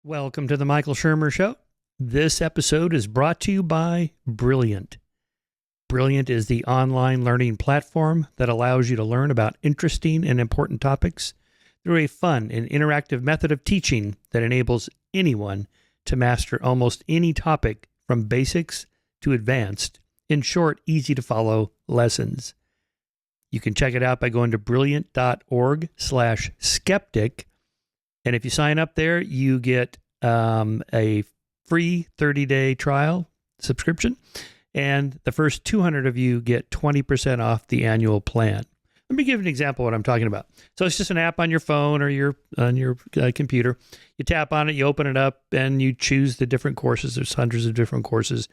Welcome to the Michael Shermer Show. This episode is brought to you by Brilliant. Brilliant is the online learning platform that allows you to learn about interesting and important topics through a fun and interactive method of teaching that enables anyone to master almost any topic from basics to advanced in short, easy-to-follow lessons. You can check it out by going to brilliant.org/skeptic. And if you sign up there, you get a free 30-day trial subscription. And the first 200 of you get 20% off the annual plan. Let me give an example of what I'm talking about. So it's just an app on your phone or on your computer. You tap on it, you open it up, and you choose the different courses. There's hundreds of different courses.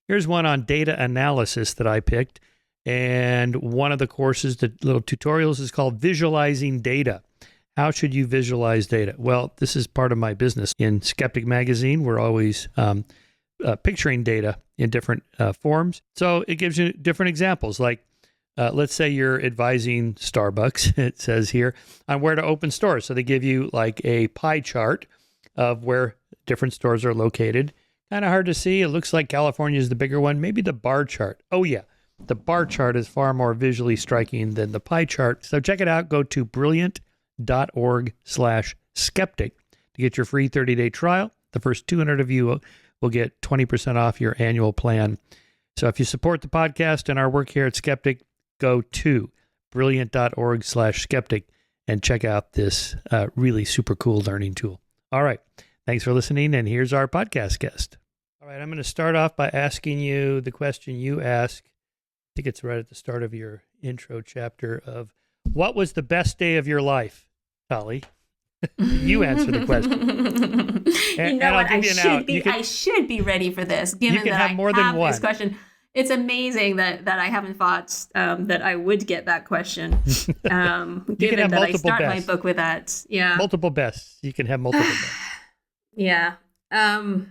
Here's one on data analysis that I picked. And one of the courses, the little tutorials, is called Visualizing Data. How should you visualize data? Well, this is part of my business. In Skeptic magazine, we're always picturing data in different forms. So it gives you different examples. Like, let's say you're advising Starbucks, it says here, on where to open stores. So they give you like a pie chart of where different stores are located. Kind of hard to see. It looks like California is the bigger one. Maybe the bar chart. Oh, yeah. The bar chart is far more visually striking than the pie chart. So check it out. Go to brilliant.org/skeptic to get your free 30-day trial. The first 200 of you will get 20% off your annual plan. So if you support the podcast and our work here at Skeptic, go to brilliant.org/skeptic and check out this really super cool learning tool. All right. Thanks for listening. And here's our podcast guest. All right. I'm going to start off by asking you the question you asked. I think it's right at the start of your intro chapter of what was the best day of your life, Holly? You answer the question. And what? I should be ready for this, given that I have this question. It's amazing that I haven't thought that I would get that question. Given that I start my book with that. Yeah. Multiple bests. You can have multiple bests. Yeah. I'll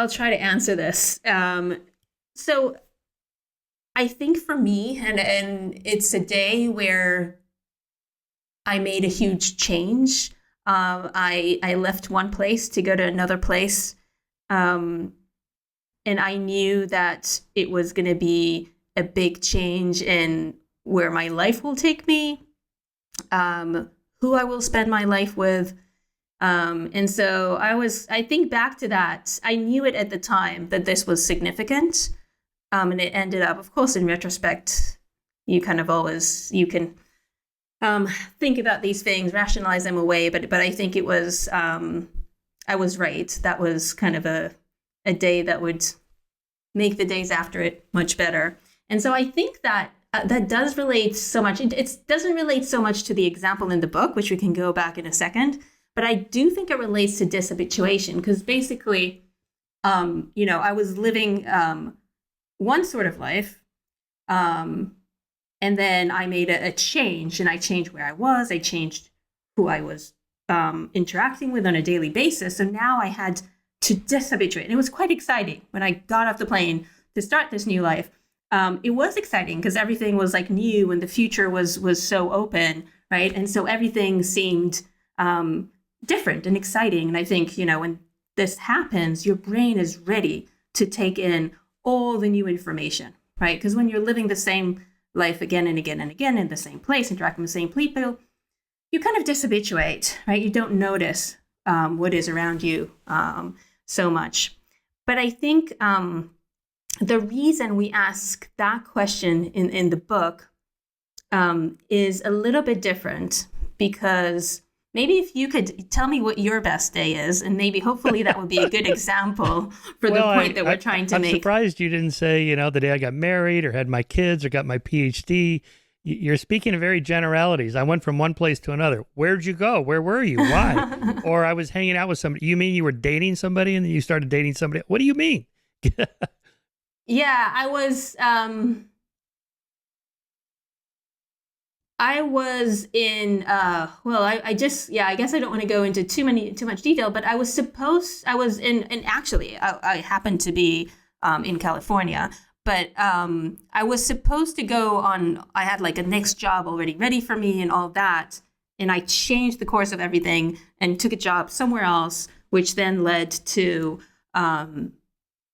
try to answer this. So I think for me, and it's a day where I made a huge change. I left one place to go to another place. And I knew that it was going to be a big change in where my life will take me, who I will spend my life with. And so I think back to that. I knew it at the time that this was significant. And it ended up, of course, in retrospect, you can think about these things, rationalize them away. But I think it was, I was right. That was kind of a day that would make the days after it much better. And so I think that that does relate so much. It doesn't relate so much to the example in the book, which we can go back in a second. But I do think it relates to dishabituation because basically, I was living one sort of life. And then I made a change, and I changed where I was. I changed who I was interacting with on a daily basis. So now I had to dishabituate. And it was quite exciting when I got off the plane to start this new life. It was exciting because everything was like new and the future was so open, right? And so everything seemed different and exciting. And I think, when this happens, your brain is ready to take in all the new information, right? Because when you're living the same life again and again and again in the same place, interacting with the same people, you kind of dishabituate, right? You don't notice what is around you so much. But I think the reason we ask that question in the book is a little bit different because maybe if you could tell me what your best day is, and maybe hopefully that would be a good example for the point that we're trying to make. I'm surprised you didn't say, the day I got married or had my kids or got my PhD. You're speaking of very generalities. I went from one place to another. Where'd you go? Where were you? Why? Or I was hanging out with somebody. You mean you were dating somebody and then you started dating somebody? What do you mean? Yeah, I was in, I guess I don't want to go into too much detail, but I happened to be in California, but I was supposed to go on, I had like a next job already ready for me and all that. and I changed the course of everything and took a job somewhere else, which then led to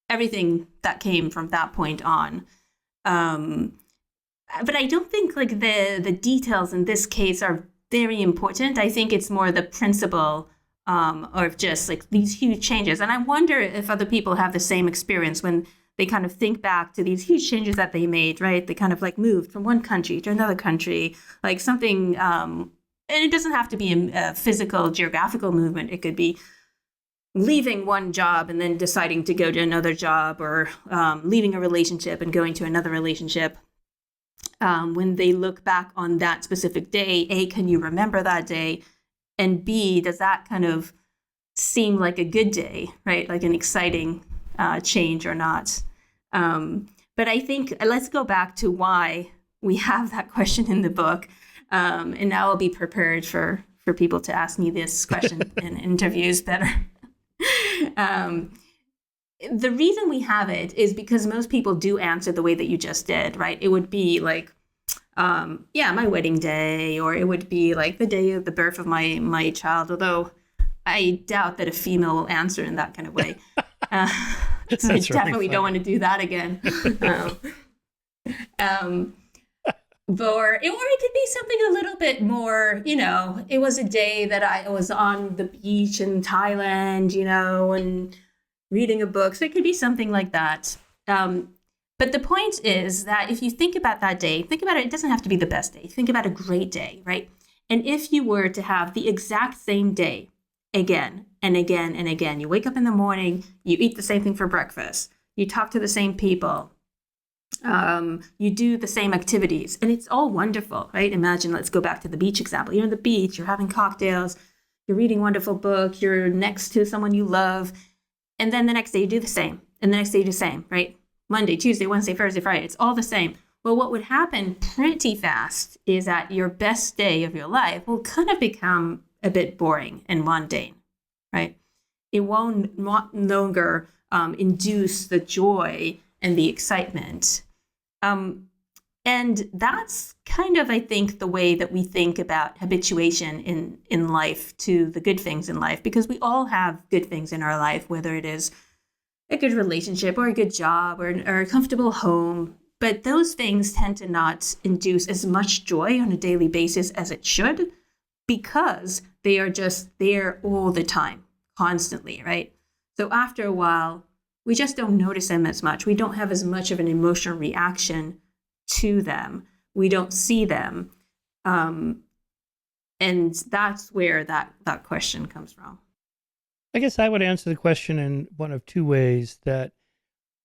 everything that came from that point on. But I don't think like the details in this case are very important. I think it's more the principle of just like these huge changes. And I wonder if other people have the same experience when they kind of think back to these huge changes that they made, right? They kind of like moved from one country to another country, like something, and it doesn't have to be a physical, geographical movement. It could be leaving one job and then deciding to go to another job, or leaving a relationship and going to another relationship. When they look back on that specific day, A, can you remember that day? And B, does that kind of seem like a good day, right? Like an exciting change or not? But I think let's go back to why we have that question in the book. And now I'll be prepared for people to ask me this question in interviews better. The reason we have it is because most people do answer the way that you just did, right? It would be like, my wedding day, or it would be like the day of the birth of my child, although I doubt that a female will answer in that kind of way. So I definitely don't want to do that again. Or it could be something a little bit more, it was a day that I was on the beach in Thailand, and reading a book. So it could be something like that. But the point is that if you think about that day, think about it doesn't have to be the best day. Think about a great day, right? And if you were to have the exact same day again and again and again, you wake up in the morning, you eat the same thing for breakfast, you talk to the same people, you do the same activities, and it's all wonderful, right? Imagine, let's go back to the beach example. You're on the beach, you're having cocktails, you're reading a wonderful book, you're next to someone you love, and then the next day you do the same, and the next day you do the same, right? Monday, Tuesday, Wednesday, Thursday, Friday, it's all the same. Well, what would happen pretty fast is that your best day of your life will kind of become a bit boring and mundane, right? It won't no longer induce the joy and the excitement. And that's kind of, I think, the way that we think about habituation in life to the good things in life, because we all have good things in our life, whether it is a good relationship or a good job or a comfortable home. But those things tend to not induce as much joy on a daily basis as it should, because they are just there all the time, constantly, right? So after a while, we just don't notice them as much. We don't have as much of an emotional reaction to them. We don't see them. And that's where that question comes from. I guess I would answer the question in one of two ways, that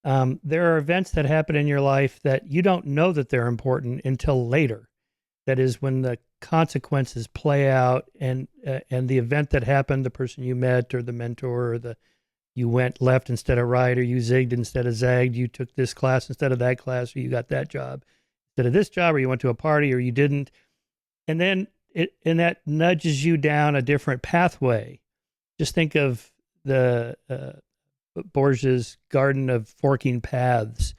there are events that happen in your life that you don't know that they're important until later. That is, when the consequences play out, and the event that happened, the person you met or the mentor, or you went left instead of right, or you zigged instead of zagged, you took this class instead of that class, or you got that job instead of this job, or you went to a party or you didn't. And then that nudges you down a different pathway. Just think of the Borges' Garden of Forking Paths.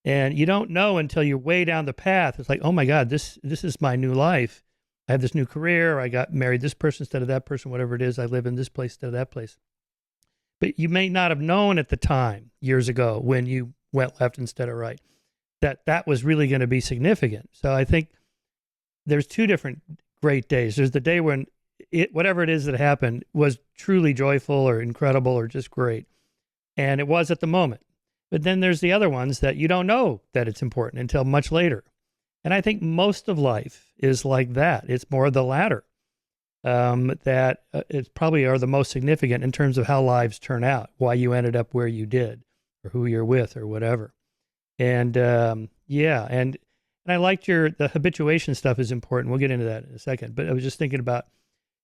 And you don't know until you're way down the path. It's like, oh my God, this is my new life. I have this new career. I got married this person instead of that person, whatever it is. I live in this place instead of that place. But you may not have known at the time, years ago, when you went left instead of right, that was really going to be significant. So I think there's two different great days. There's the day when whatever it is that happened was truly joyful or incredible or just great. And it was at the moment. But then there's the other ones that you don't know that it's important until much later. And I think most of life is like that. It's more the latter. That it's probably are the most significant in terms of how lives turn out, why you ended up where you did, or who you're with, or whatever. And and I liked the habituation stuff is important. We'll get into that in a second. But I was just thinking about,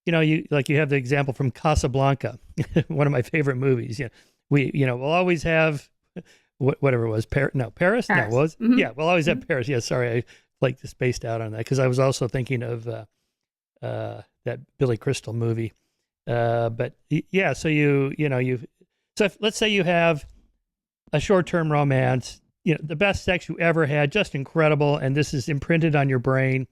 you have the example from Casablanca, one of my favorite movies. We'll always have whatever it was, Paris. No, mm-hmm. Yeah, we'll always have Paris. Yeah, sorry, I like spaced out on that because I was also thinking of that Billy Crystal movie. But yeah, so let's say you have a short-term romance, the best sex you ever had, just incredible, and this is imprinted on your brain.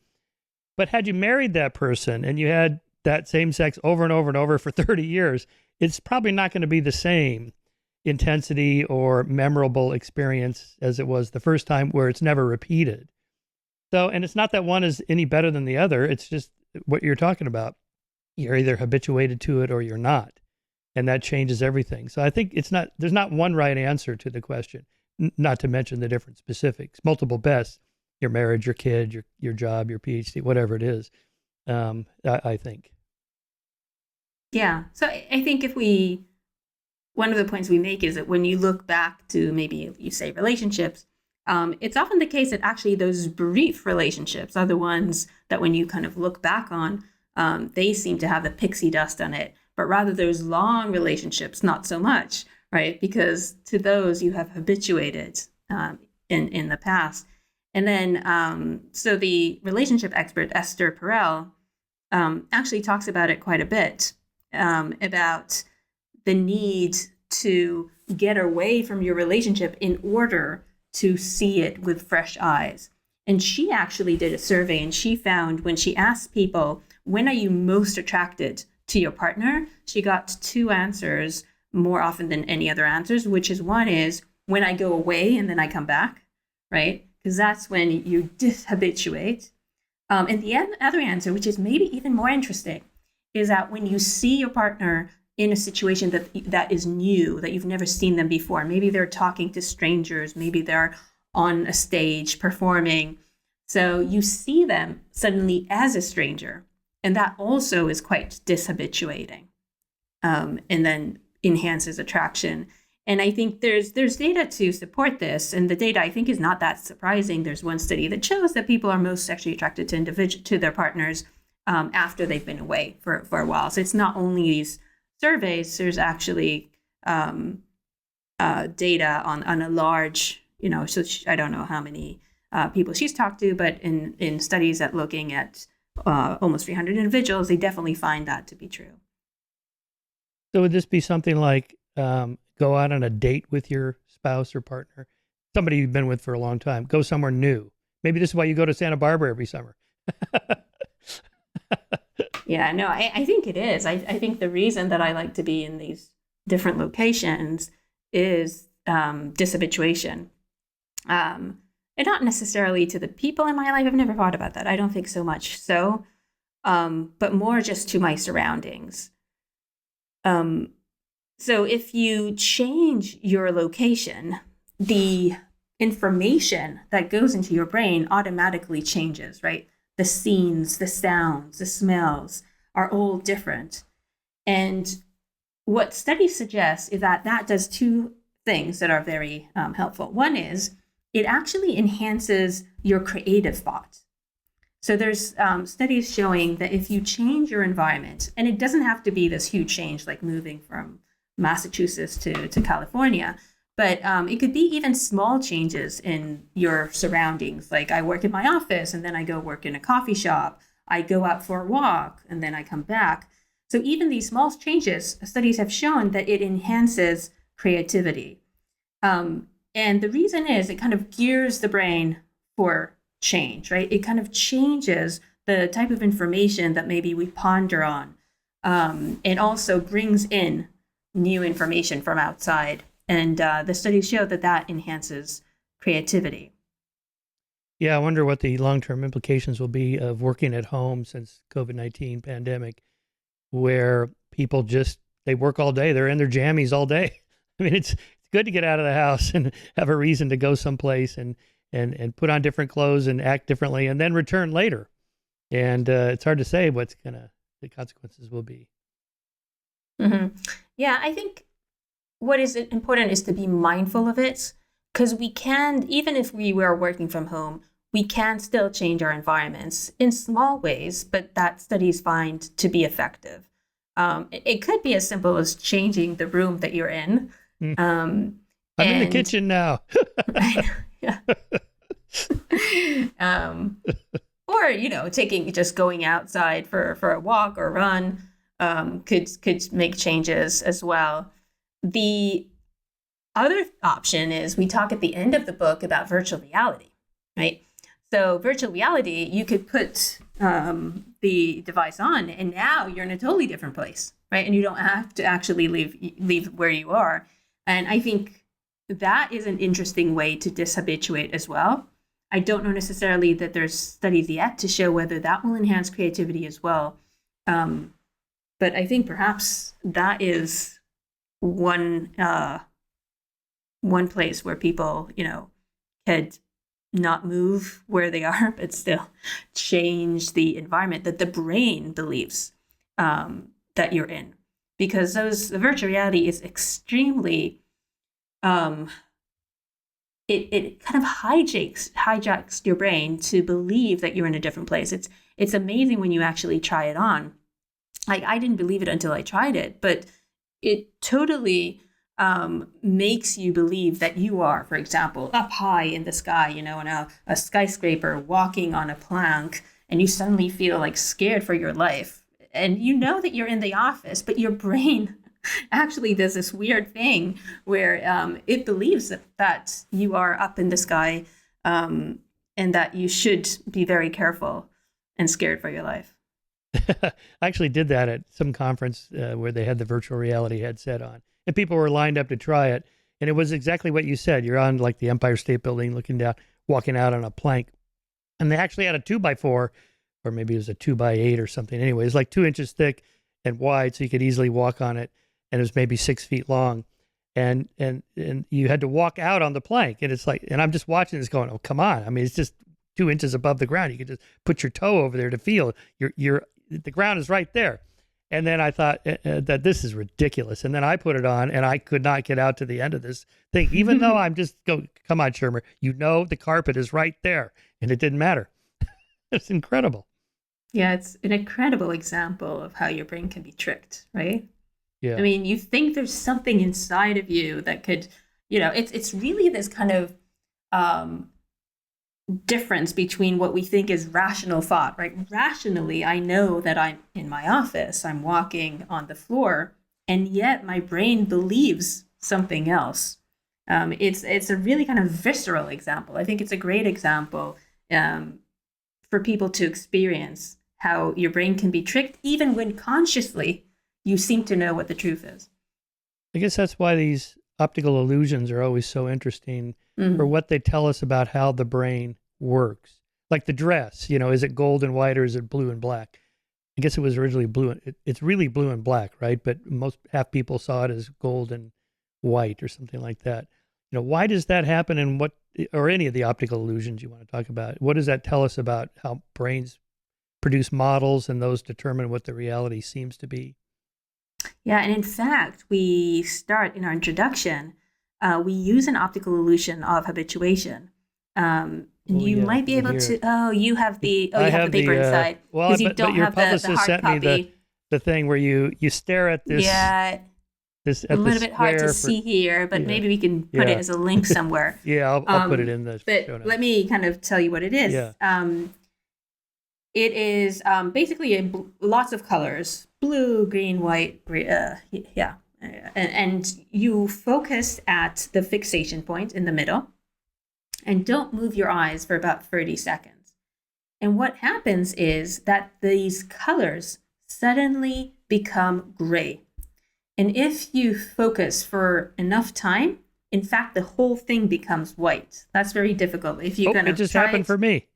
But had you married that person and you had that same sex over and over and over for 30 years, it's probably not going to be the same intensity or memorable experience as it was the first time, where it's never repeated. So, and it's not that one is any better than the other. It's just what you're talking about. You're either habituated to it or you're not. And that changes everything. So I think there's not one right answer to the question, not to mention the different specifics, multiple bests, your marriage, your kid, your job, your PhD, whatever it is. I think. Yeah. So I think one of the points we make is that when you look back to, maybe you say, relationships, it's often the case that actually those brief relationships are the ones that, when you kind of look back on, they seem to have the pixie dust on it. But rather those long relationships, not so much, right? Because to those you have habituated in the past. And then, so the relationship expert, Esther Perel, actually talks about it quite a bit, about the need to get away from your relationship in order to see it with fresh eyes. And she actually did a survey, and she found, when she asked people, when are you most attracted to your partner, she got 2 answers more often than any other answers, which is, one is when I go away and then I come back, right? Because that's when you dishabituate. And the other answer, which is maybe even more interesting, is that when you see your partner in a situation that is new, that you've never seen them before, maybe they're talking to strangers, maybe they're on a stage performing, so you see them suddenly as a stranger, and that also is quite dishabituating, and then enhances attraction. And I think there's data to support this, and the data, I think, is not that surprising. There's one study that shows that people are most sexually attracted to their partners after they've been away for a while. So it's not only these surveys. There's actually data on a large, so I don't know how many people she's talked to, but in studies that looking at almost 300 individuals, they definitely find that to be true. So would this be something like go out on a date with your spouse or partner, somebody you've been with for a long time, go somewhere new? Maybe this is why you go to Santa Barbara every summer. Yeah, no, I think it is. I think the reason that I like to be in these different locations is dishabituation. And not necessarily to the people in my life. I've never thought about that. I don't think so much so, but more just to my surroundings. So if you change your location, the information that goes into your brain automatically changes, right? The scenes, the sounds, the smells are all different. And what studies suggest is that does 2 things that are very helpful. One is it actually enhances your creative thought. So there's studies showing that if you change your environment, and it doesn't have to be this huge change like moving from Massachusetts to California, but it could be even small changes in your surroundings. Like I work in my office and then I go work in a coffee shop. I go out for a walk and then I come back. So even these small changes, studies have shown that it enhances creativity. And the reason is it kind of gears the brain for change, right? It kind of changes the type of information that maybe we ponder on, and also brings in new information from outside. And the studies show that enhances creativity. Yeah, I wonder what the long-term implications will be of working at home since COVID-19 pandemic, where people they work all day. They're in their jammies all day. I mean, it's good to get out of the house and have a reason to go someplace and put on different clothes and act differently and then return later. And it's hard to say what the consequences will be. Mm-hmm. Yeah, I think what is important is to be mindful of it, because we can, even if we were working from home, we can still change our environments in small ways, but that studies find to be effective. It could be as simple as changing the room that you're in. I'm in the kitchen now. Yeah. Or just going outside for a walk or run could make changes as well. The other option is we talk at the end of the book about virtual reality, right? So virtual reality, you could put the device on, and now you're in a totally different place, right? And you don't have to actually leave where you are. And I think that is an interesting way to dishabituate as well. I don't know necessarily that there's studies yet to show whether that will enhance creativity as well. But I think perhaps that is one place where people, could not move where they are, but still change the environment that the brain believes that you're in. Because the virtual reality is extremely, it kind of hijacks your brain to believe that you're in a different place. It's amazing when you actually try it on. Like, I didn't believe it until I tried it, but it totally makes you believe that you are, for example, up high in the sky, in a skyscraper, walking on a plank, and you suddenly feel like scared for your life. And you know that you're in the office, but your brain actually does this weird thing where it believes that you are up in the sky and that you should be very careful and scared for your life. I actually did that at some conference where they had the virtual reality headset on, and people were lined up to try it. And it was exactly what you said. You're on like the Empire State Building, looking down, walking out on a plank. And they actually had a 2x4, or maybe it was a 2x8 or something. Anyway, it was like 2 inches thick and wide, so you could easily walk on it. And it was maybe 6 feet long. And you had to walk out on the plank. And it's like, and I'm just watching this going, oh, come on. I mean, it's just 2 inches above the ground. You could just put your toe over there to feel the ground is right there. And then I thought that this is ridiculous. And then I put it on, and I could not get out to the end of this thing, even though I'm just go, come on, Shermer, the carpet is right there, and it didn't matter. It's incredible. Yeah, it's an incredible example of how your brain can be tricked, right? Yeah. I mean, you think there's something inside of you that could, it's really this kind of difference between what we think is rational thought, right? Rationally, I know that I'm in my office, I'm walking on the floor, and yet my brain believes something else. It's a really kind of visceral example. I think it's a great example for people to experience how your brain can be tricked, even when consciously you seem to know what the truth is. I guess that's why these optical illusions are always so interesting for what they tell us about how the brain works. Like the dress, is it gold and white or is it blue and black? I guess it was originally blue. It's really blue and black, right? But half people saw it as gold and white or something like that. Why does that happen, and or any of the optical illusions you want to talk about? What does that tell us about how brains produce models and those determine what the reality seems to be? Yeah, and in fact, we start in our introduction, we use an optical illusion of habituation. You might be able to, you have the paper inside. Well, you don't your have publicist the hard sent copy. me the thing where you stare at this. Yeah, this a little bit hard to see here, but maybe we can put it as a link somewhere. Yeah, I'll put it in the show notes. But let me kind of tell you what it is. Yeah. It is basically lots of colors: blue, green, white, and you focus at the fixation point in the middle, and don't move your eyes for about 30 seconds. And what happens is that these colors suddenly become gray. And if you focus for enough time, in fact, the whole thing becomes white. That's very difficult. If you it just happened for me.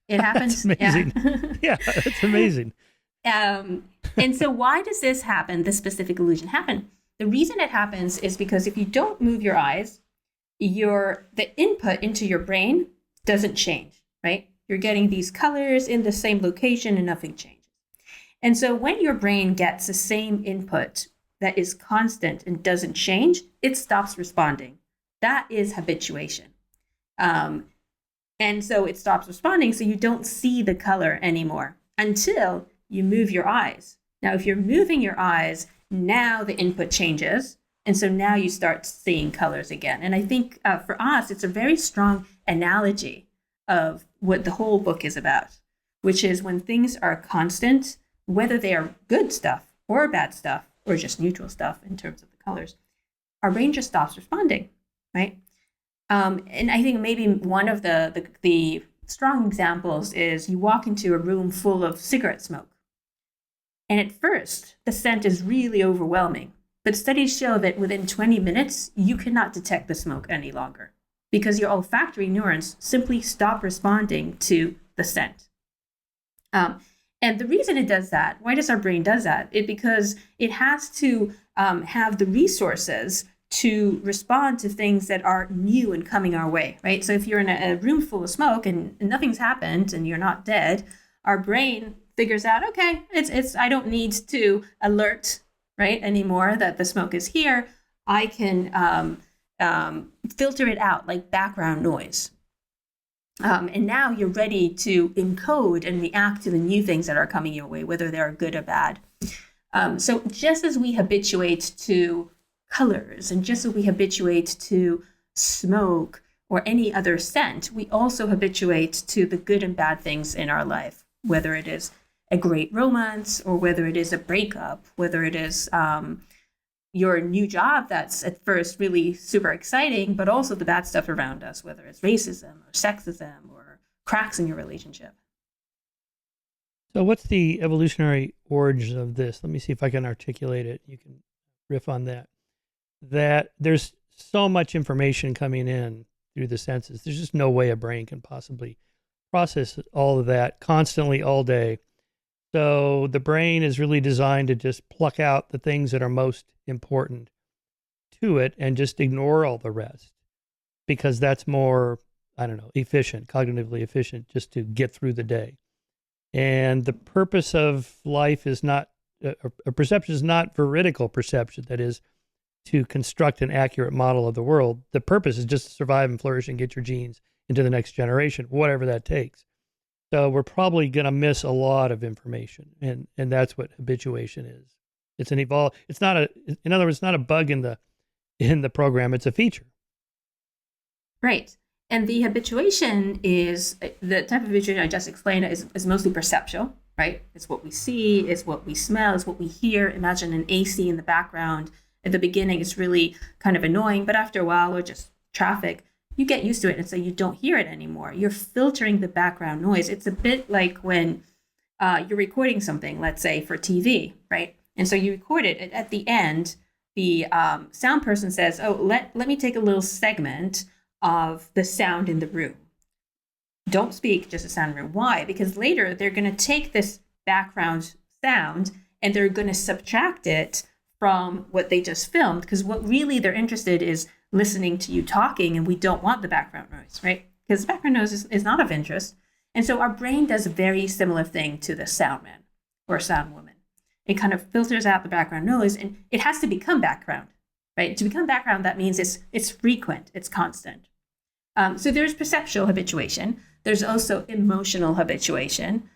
It happens. That's amazing. Yeah, it's amazing. And so why does this happen, this specific illusion happen? The reason it happens is because if you don't move your eyes, the input into your brain doesn't change, right? You're getting these colors in the same location and nothing changes. And so when your brain gets the same input that is constant and doesn't change, it stops responding. That is habituation. And so it stops responding, so you don't see the color anymore until you move your eyes. Now, if you're moving your eyes, now the input changes. And so now you start seeing colors again. And I think for us, it's a very strong analogy of what the whole book is about, which is when things are constant, whether they are good stuff or bad stuff, or just neutral stuff in terms of the colors, our brain just stops responding, right? And I think maybe one of the strong examples is you walk into a room full of cigarette smoke. And at first, the scent is really overwhelming. But studies show that within 20 minutes, you cannot detect the smoke any longer because your olfactory neurons simply stop responding to the scent. And the reason it does that, why does our brain does that? Because it has to have the resources to respond to things that are new and coming our way, right? So if you're in a room full of smoke and nothing's happened and you're not dead, our brain figures out, okay, it's I don't need to alert, right, anymore that the smoke is here. I can filter it out like background noise. And now you're ready to encode and react to the new things that are coming your way, whether they're good or bad. So just as we habituate to colors and just as we habituate to smoke or any other scent, we also habituate to the good and bad things in our life, whether it is a great romance or whether it is a breakup, whether it is your new job that's at first really super exciting, but also the bad stuff around us, whether it's racism or sexism or cracks in your relationship. So what's the evolutionary origin of this? Let me see if I can articulate it. You can riff on that. That there's so much information coming in through the senses. There's just no way a brain can possibly process all of that constantly all day. So the brain is really designed to just pluck out the things that are most important to it and just ignore all the rest because that's more, efficient, cognitively efficient, just to get through the day. And the purpose of life is not, a perception is not veridical perception, that is, to construct an accurate model of the world. The purpose is just to survive and flourish and get your genes into the next generation, whatever that takes. So we're probably going to miss a lot of information, and that's what habituation is. It's in other words, it's not a bug in the program, it's a feature. Right. And the habituation is, the type of habituation I just explained is mostly perceptual, right? It's what we see, it's what we smell, it's what we hear. Imagine an AC in the background. At the beginning, it's really kind of annoying, but after a while, or just traffic, you get used to it, and so you don't hear it anymore. You're filtering the background noise. It's a bit like when you're recording something, let's say for TV, right? And so you record it. At the end, the sound person says, "Oh, let me take a little segment of the sound in the room. Don't speak, just the sound in the room." Why? Because later they're going to take this background sound and they're going to subtract it from what they just filmed, because what really they're interested is listening to you talking, and we don't want the background noise, right? Because background noise is not of interest. And so our brain does a very similar thing to the sound man or sound woman. It kind of filters out the background noise, and it has to become background, right? To become background, that means it's frequent, it's constant. So there's perceptual habituation. There's also emotional habituation.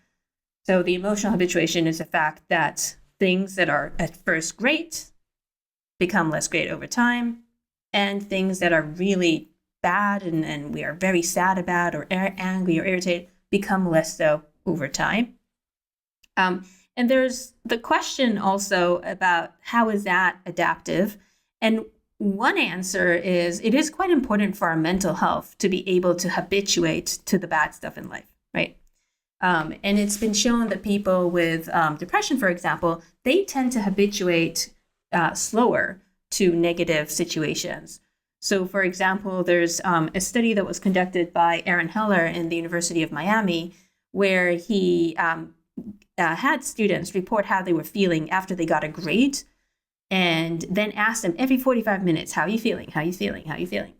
So the emotional habituation is the fact that things that are at first great become less great over time, and things that are really bad and we are very sad about or angry or irritated become less so over time. And there's the question also about how is that adaptive? And one answer is it is quite important for our mental health to be able to habituate to the bad stuff in life, right? And it's been shown that people with depression, for example, they tend to habituate slower to negative situations. So, for example, there's a study that was conducted by Aaron Heller in the University of Miami, where he had students report how they were feeling after they got a grade, and then asked them every 45 minutes, how are you feeling? How are you feeling? How are you feeling?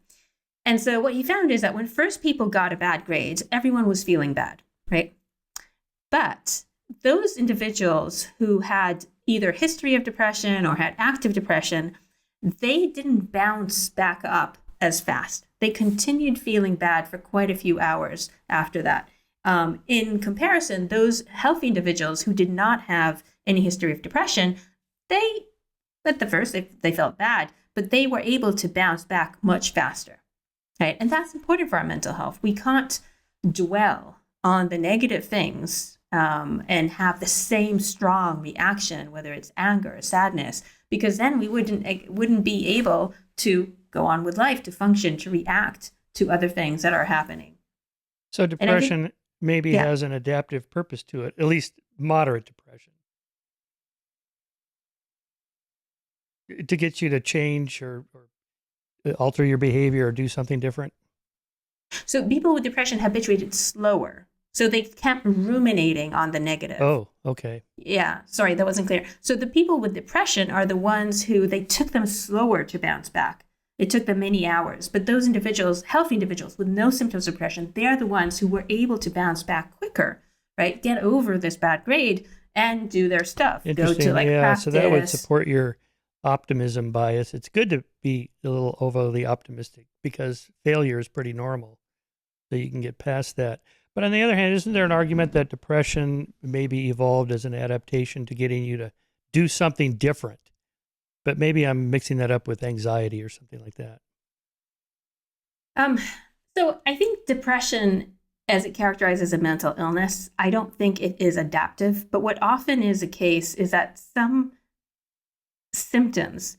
And so what he found is that when first people got a bad grade, everyone was feeling bad, right? But those individuals who had either history of depression or had active depression, they didn't bounce back up as fast. They continued feeling bad for quite a few hours after that. In comparison, those healthy individuals who did not have any history of depression, at the first, they felt bad, but they were able to bounce back much faster, right? And that's important for our mental health. We can't dwell on the negative things and have the same strong reaction, whether it's anger or sadness, because then we wouldn't be able to go on with life, to function, to react to other things that are happening. So And I think, depression maybe yeah. has an adaptive purpose to it, at least moderate depression, to get you to change or alter your behavior or do something different. So people with depression habituated slower. So they kept ruminating on the negative. Oh, okay. Yeah, sorry, that wasn't clear. So the people with depression are the ones who they took them slower to bounce back. It took them many hours. But those individuals, healthy individuals with no symptoms of depression, they're the ones who were able to bounce back quicker, right? Get over this bad grade and do their stuff. Go to Interesting. like Yeah. So that would practice. support your optimism bias. It's good to be a little overly optimistic because failure is pretty normal. So you can get past that. But on the other hand, isn't there an argument that depression maybe evolved as an adaptation to getting you to do something different? But maybe I'm mixing that up with anxiety or something like that. Um, so I think depression, as it characterizes a mental illness, I don't think it is adaptive. But what often is the case is that some symptoms,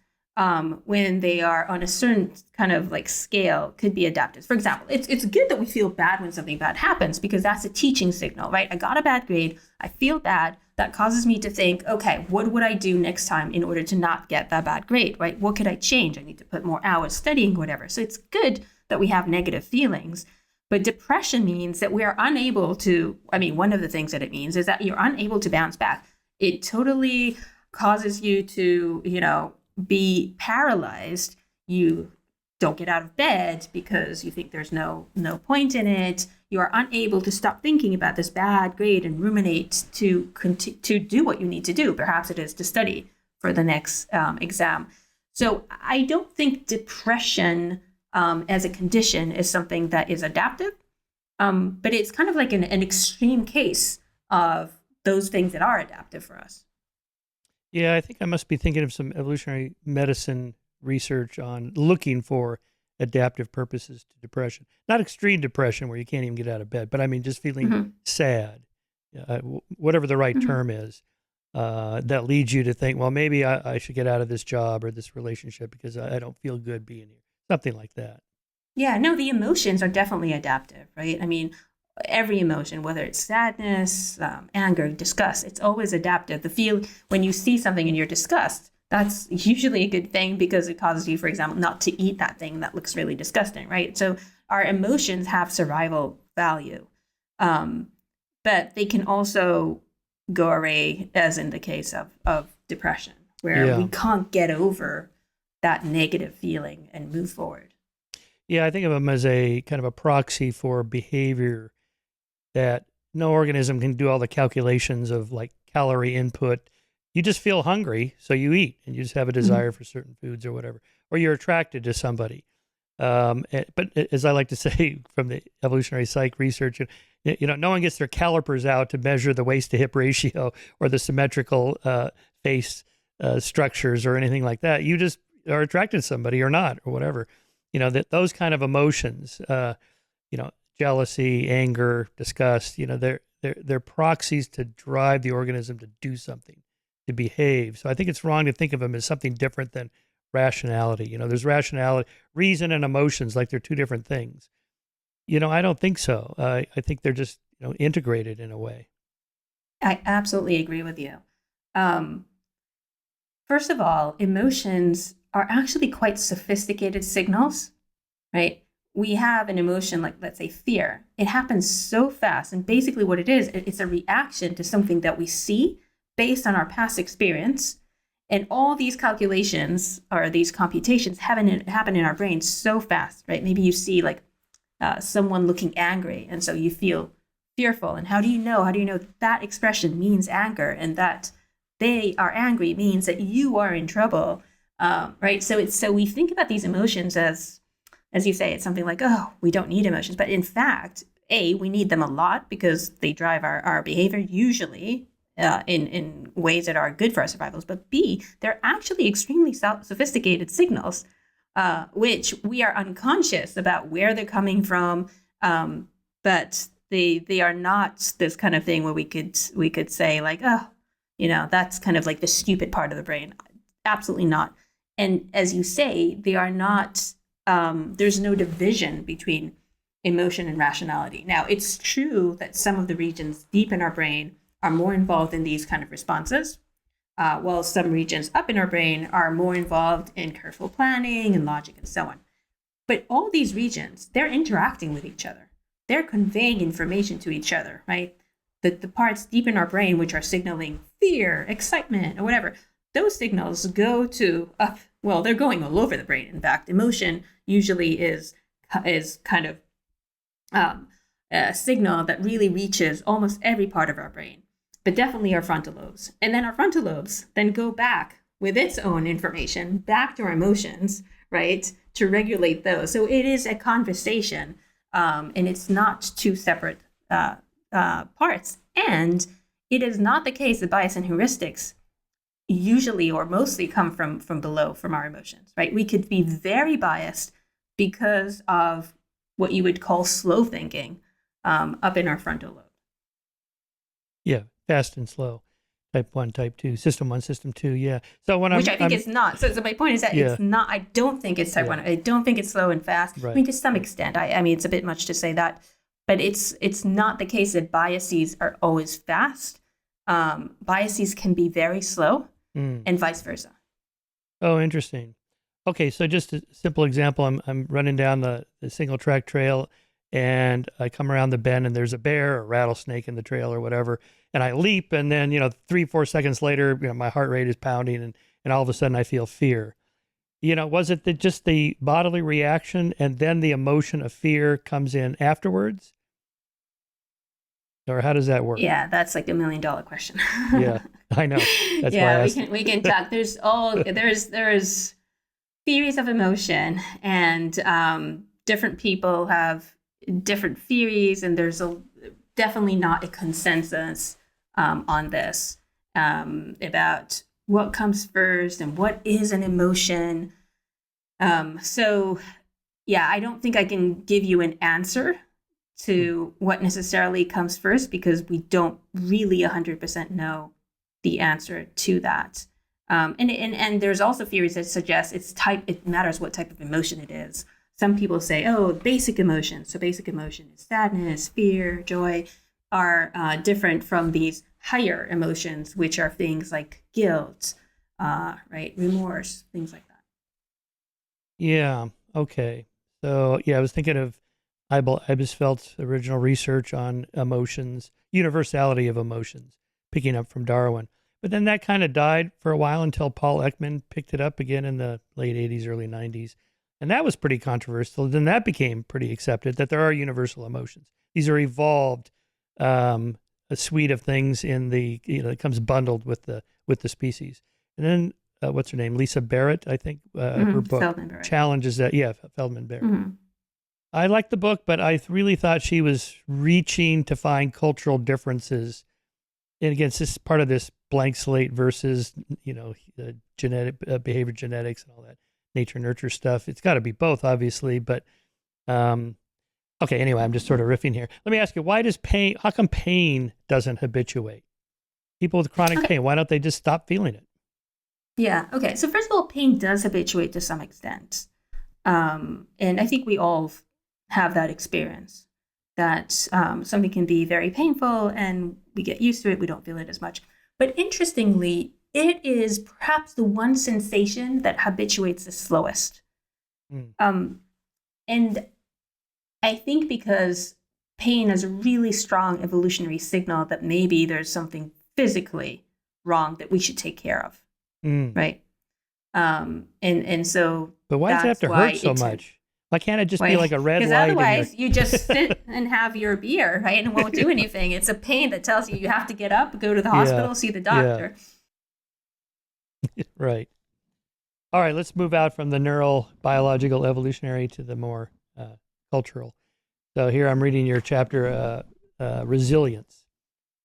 when they are on a certain kind of like scale, could be adaptive. For example, it's good that we feel bad when something bad happens because that's a teaching signal, right? I got a bad grade, I feel bad. That causes me to think, okay, what would I do next time in order to not get that bad grade, right? What could I change? I need to put more hours studying, whatever. So it's good that we have negative feelings. But depression means that we are unable to, I mean, one of the things that it means is that you're unable to bounce back. It totally causes you to, be paralyzed. You don't get out of bed because you think there's no point in it. You are unable to stop thinking about this bad grade and ruminate to do what you need to do. Perhaps it is to study for the next exam. So I don't think depression as a condition is something that is adaptive, but it's kind of like an extreme case of those things that are adaptive for us. Yeah, I think I must be thinking of some evolutionary medicine research on looking for adaptive purposes to depression. Not extreme depression where you can't even get out of bed, but I mean just feeling Mm-hmm. sad, whatever the right Mm-hmm. term is, that leads you to think, well, maybe I should get out of this job or this relationship because I don't feel good being here. Something like that. Yeah, no, the emotions are definitely adaptive, right? I mean, every emotion, whether it's sadness, anger, disgust, it's always adaptive. The feel when you see something and you're disgust, that's usually a good thing because it causes you, for example, not to eat that thing that looks really disgusting, right? So our emotions have survival value, um, but they can also go away, as in the case of depression, where we Yeah. can't get over that negative feeling and move forward. Yeah, I think of them as a kind of a proxy for behavior that no organism can do all the calculations of like calorie input. You just feel hungry, so you eat, and you just have a desire for certain foods or whatever, or you're attracted to somebody. But as I like to say from the evolutionary psych research, no one gets their calipers out to measure the waist to hip ratio or the symmetrical face structures or anything like that. You just are attracted to somebody or not or whatever. That those kind of emotions, jealousy, anger, disgust, they're proxies to drive the organism to do something, to behave. So I think it's wrong to think of them as something different than rationality. There's rationality, reason, and emotions like they're two different things. I don't think so. I think they're just integrated in a way. I absolutely agree with you. Um, First of all, emotions are actually quite sophisticated signals, right? We have an emotion like, let's say, fear. It happens so fast. And basically, what it is, it's a reaction to something that we see based on our past experience. And all these calculations or these computations happen in our brains so fast, right? Maybe you see like someone looking angry, and so you feel fearful. And how do you know? How do you know that expression means anger, and that they are angry means that you are in trouble, right? So we think about these emotions as you say, it's something like, oh, we don't need emotions, but in fact, we need them a lot because they drive our behavior usually in ways that are good for our survivals. But B, they're actually extremely sophisticated signals, which we are unconscious about where they're coming from, but they are not this kind of thing where we could say like, oh, that's kind of like the stupid part of the brain. Absolutely not. And as you say, they are not. There's no division between emotion and rationality. Now, it's true that some of the regions deep in our brain are more involved in these kind of responses, while some regions up in our brain are more involved in careful planning and logic and so on. But all these regions, they're interacting with each other. They're conveying information to each other, right? The parts deep in our brain, which are signaling fear, excitement, or whatever, those signals go to up. Well, they're going all over the brain. In fact, emotion usually is kind of a signal that really reaches almost every part of our brain, but definitely our frontal lobes. And then our frontal lobes then go back with its own information back to our emotions, right, to regulate those. So it is a conversation, and it's not two separate parts. And it is not the case that bias and heuristics usually or mostly come from below, from our emotions, right? We could be very biased because of what you would call slow thinking up in our frontal lobe. Yeah, fast and slow. Type 1, type 2, system 1, system 2, yeah. So when Which I think is not. So my point is that it's not, I don't think it's type 1. I don't think it's slow and fast. Right. I mean, to some extent. I mean, it's a bit much to say that. But it's not the case that biases are always fast. Biases can be very slow and vice versa. Oh, interesting. Okay, so just a simple example. I'm running down the single track trail, and I come around the bend, and there's a bear or rattlesnake in the trail or whatever, and I leap, and then 3-4 seconds later, my heart rate is pounding, and all of a sudden I feel fear. Was it just the bodily reaction, and then the emotion of fear comes in afterwards? Or how does that work? Yeah, that's like $1 million question. Yeah, I know. That's why I asked. we can talk. There's theories of emotion, and different people have different theories, and there's definitely not a consensus on this about what comes first and what is an emotion. So yeah, I don't think I can give you an answer to what necessarily comes first, because we don't really 100% know the answer to that. And there's also theories that suggest it matters what type of emotion it is. Some people say, basic emotions. So basic emotion is sadness, fear, joy, are different from these higher emotions, which are things like guilt, right, remorse, things like that. Yeah. Okay. So I was thinking of Ibisfeld's original research on emotions, universality of emotions, picking up from Darwin. But then that kind of died for a while until Paul Ekman picked it up again in the late 80s, early 90s. And that was pretty controversial. Then that became pretty accepted, that there are universal emotions. These are evolved, a suite of things in the, it comes bundled with the species. And then what's her name? Lisa Barrett, I think, her book challenges that. Yeah, Feldman Barrett. Mm-hmm. I liked the book, but I really thought she was reaching to find cultural differences. And again, this is part of this blank slate versus, genetic behavior genetics and all that nature nurture stuff. It's got to be both, obviously. But okay, anyway, I'm just sort of riffing here. Let me ask you, how come pain doesn't habituate? People with chronic pain, why don't they just stop feeling it? Yeah. Okay. So first of all, pain does habituate to some extent. And I think we all have that experience, that something can be very painful and we get used to it. We don't feel it as much. But interestingly, it is perhaps the one sensation that habituates the slowest. And I think because pain is a really strong evolutionary signal that maybe there's something physically wrong that we should take care of. Right. And so. But why does it have to hurt so much? Why can't it just be like a red light? Because otherwise you just sit and have your beer, right? And it won't do anything. It's a pain that tells you have to get up, go to the hospital, see the doctor. Yeah. Right. All right, let's move out from the neural, biological, evolutionary to the more cultural. So here I'm reading your chapter, Resilience,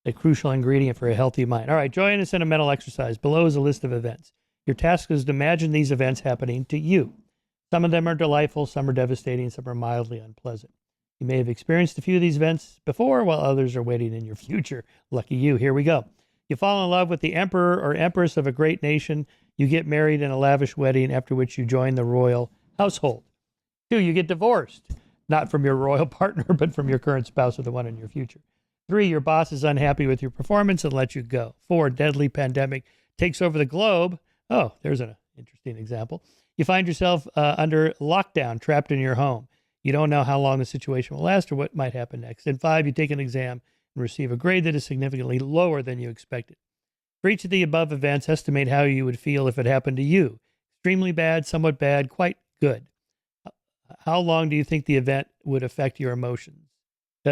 a crucial ingredient for a healthy mind. All right, join us in a mental exercise. Below is a list of events. Your task is to imagine these events happening to you. Some of them are delightful, some are devastating, some are mildly unpleasant. You may have experienced a few of these events before, while others are waiting in your future. Lucky you. Here we go. You fall in love with the emperor or empress of a great nation. You get married in a lavish wedding, after which you join the royal household. 2, you get divorced. not from your royal partner, but from your current spouse or the one in your future. 3, your boss is unhappy with your performance and lets you go. 4, deadly pandemic takes over the globe. Oh, there's an interesting example. You find yourself under lockdown, trapped in your home. You don't know how long the situation will last or what might happen next. And 5, you take an exam and receive a grade that is significantly lower than you expected. For each of the above events, estimate how you would feel if it happened to you. Extremely bad, somewhat bad, quite good. How long do you think the event would affect your emotions,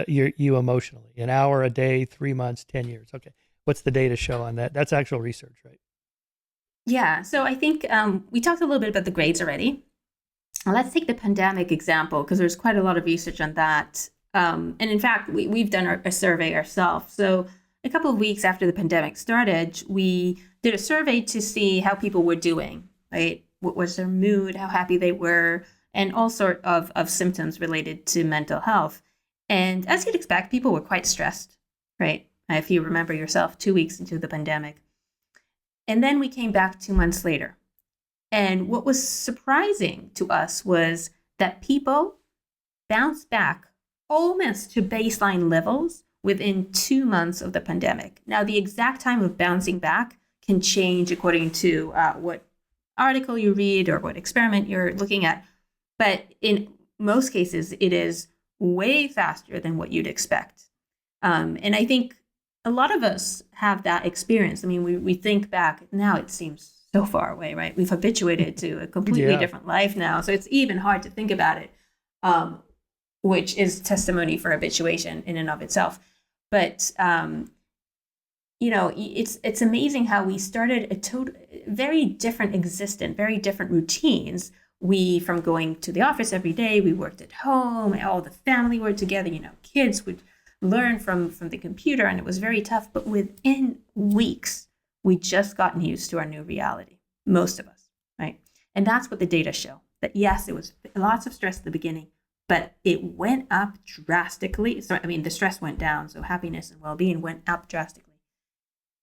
you emotionally? An hour, a day, 3 months, 10 years? Okay. What's the data show on that? That's actual research, right? Yeah. So I think we talked a little bit about the grades already. Let's take the pandemic example, because there's quite a lot of research on that. And in fact, we've done a survey ourselves. So a couple of weeks after the pandemic started, we did a survey to see how people were doing, right? What was their mood, how happy they were, and all sort of symptoms related to mental health. And as you'd expect, people were quite stressed, right? If you remember yourself, 2 weeks into the pandemic. And then we came back 2 months later. And what was surprising to us was that people bounced back almost to baseline levels within 2 months of the pandemic. Now, the exact time of bouncing back can change according to what article you read or what experiment you're looking at. But in most cases, it is way faster than what you'd expect. And I think a lot of us have that experience. I mean, we think back, now it seems so far away, right? We've habituated to a completely different life now. So it's even hard to think about it, which is testimony for habituation in and of itself. But, it's amazing how we started very different existence, very different routines. From going to the office every day, we worked at home, all the family were together, kids would learn from the computer, and it was very tough. But within weeks, we just gotten used to our new reality, most of us, right? And that's what the data show, that yes, it was lots of stress at the beginning, but it went up drastically. So, the stress went down, so happiness and well-being went up drastically.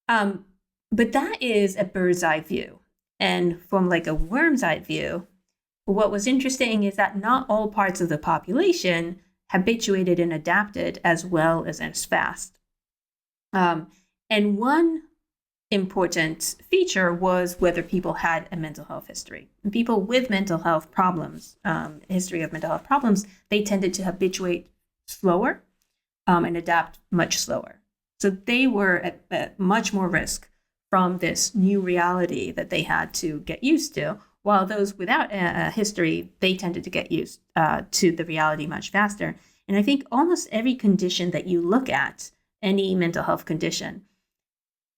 But that is a bird's eye view. And from like a worm's eye view, what was interesting is that not all parts of the population habituated and adapted as well as fast. And one important feature was whether people had a mental health history. And people with mental health problems, history of mental health problems, they tended to habituate slower and adapt much slower. So they were at much more risk from this new reality that they had to get used to, while those without a history, they tended to get used to the reality much faster. And I think almost every condition that you look at, any mental health condition,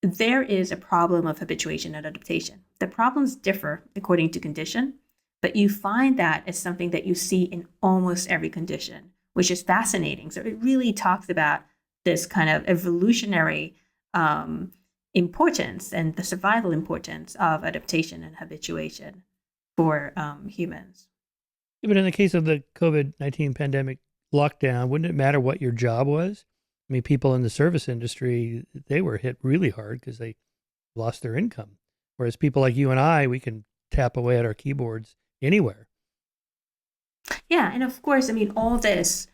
there is a problem of habituation and adaptation. The problems differ according to condition, but you find that as something that you see in almost every condition, which is fascinating. So it really talks about this kind of evolutionary importance and the survival importance of adaptation and habituation for humans. But in the case of the COVID-19 pandemic lockdown, wouldn't it matter what your job was? People in the service industry, they were hit really hard because they lost their income. Whereas people like you and I, we can tap away at our keyboards anywhere. Yeah, and of course, all this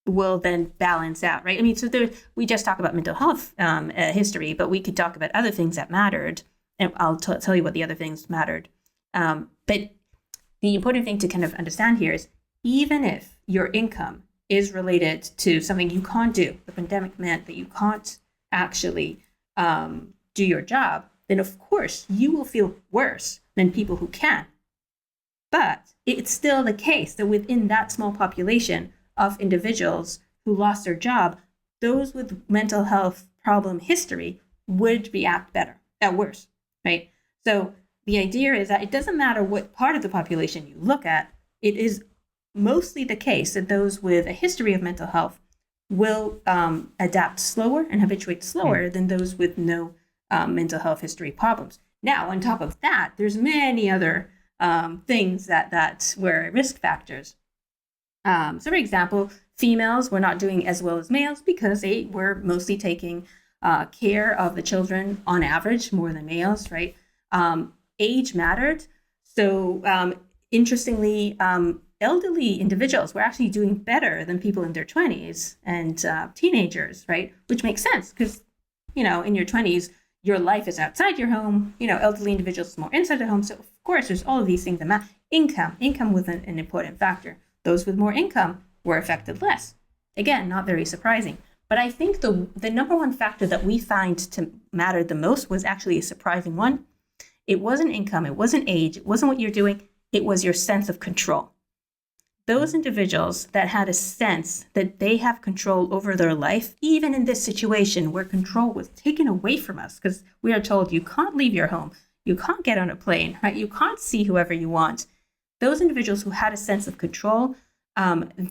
will then balance out, right? So we just talk about mental health history, but we could talk about other things that mattered, and I'll tell you what the other things mattered. But the important thing to kind of understand here is, even if your income is related to something you can't do, the pandemic meant that you can't actually do your job, then of course you will feel worse than people who can. But it's still the case that within that small population of individuals who lost their job, those with mental health problem history would react worse, right? So the idea is that it doesn't matter what part of the population you look at, it is mostly the case that those with a history of mental health will adapt slower and habituate slower than those with no mental health history problems. Now, on top of that, there's many other things that were risk factors. So, for example, females were not doing as well as males because they were mostly taking care of the children on average more than males, right? Age mattered. So, interestingly, elderly individuals were actually doing better than people in their 20s and teenagers, right? Which makes sense because, in your 20s, your life is outside your home. Elderly individuals more inside the home. So of course, there's all of these things that matter. Income was an important factor. Those with more income were affected less. Again, not very surprising. But I think the number one factor that we find to matter the most was actually a surprising one. It wasn't income. It wasn't age. It wasn't what you're doing. It was your sense of control. Those individuals that had a sense that they have control over their life, even in this situation where control was taken away from us, because we are told you can't leave your home, you can't get on a plane, right? You can't see whoever you want. Those individuals who had a sense of control,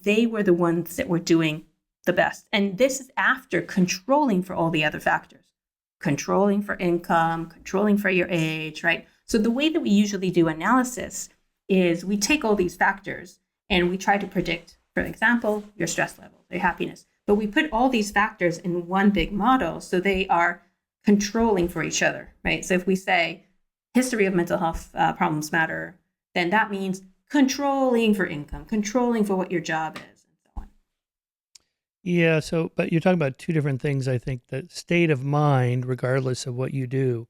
they were the ones that were doing the best. And this is after controlling for all the other factors, controlling for income, controlling for your age, right? So the way that we usually do analysis is we take all these factors and we try to predict, for example, your stress level, your happiness. But we put all these factors in one big model so they are controlling for each other, right? So if we say history of mental health problems matter, then that means controlling for income, controlling for what your job is, and so on. Yeah, but you're talking about two different things, I think. The state of mind, regardless of what you do,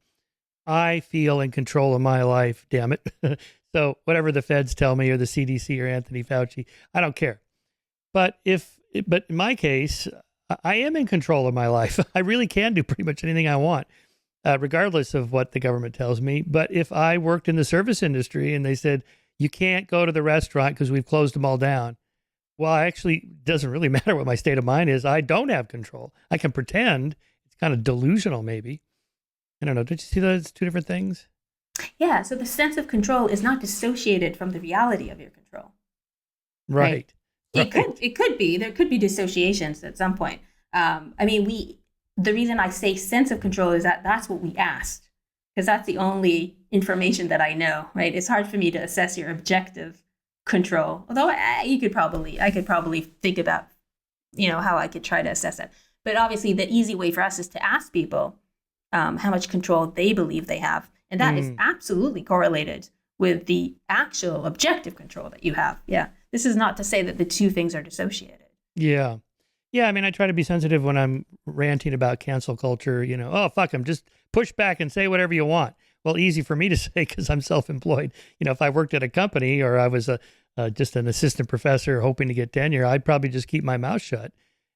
I feel in control of my life, damn it. So whatever the feds tell me or the CDC or Anthony Fauci, I don't care. But in my case, I am in control of my life. I really can do pretty much anything I want, regardless of what the government tells me. But if I worked in the service industry and they said, you can't go to the restaurant because we've closed them all down. Well, actually, it doesn't really matter what my state of mind is. I don't have control. I can pretend. It's kind of delusional, maybe. I don't know. Did you see those two different things? Yeah. So the sense of control is not dissociated from the reality of your control. Right. It could be. There could be dissociations at some point. The reason I say sense of control is that that's what we asked, because that's the only information that I know, right? It's hard for me to assess your objective control. Although I could probably think about, how I could try to assess that. But obviously the easy way for us is to ask people how much control they believe they have. And that is absolutely correlated with the actual objective control that you have. Yeah. This is not to say that the two things are dissociated. Yeah. Yeah. I mean, I try to be sensitive when I'm ranting about cancel culture, oh, fuck them. Just push back and say whatever you want. Well, easy for me to say because I'm self-employed. If I worked at a company or I was just an assistant professor hoping to get tenure, I'd probably just keep my mouth shut.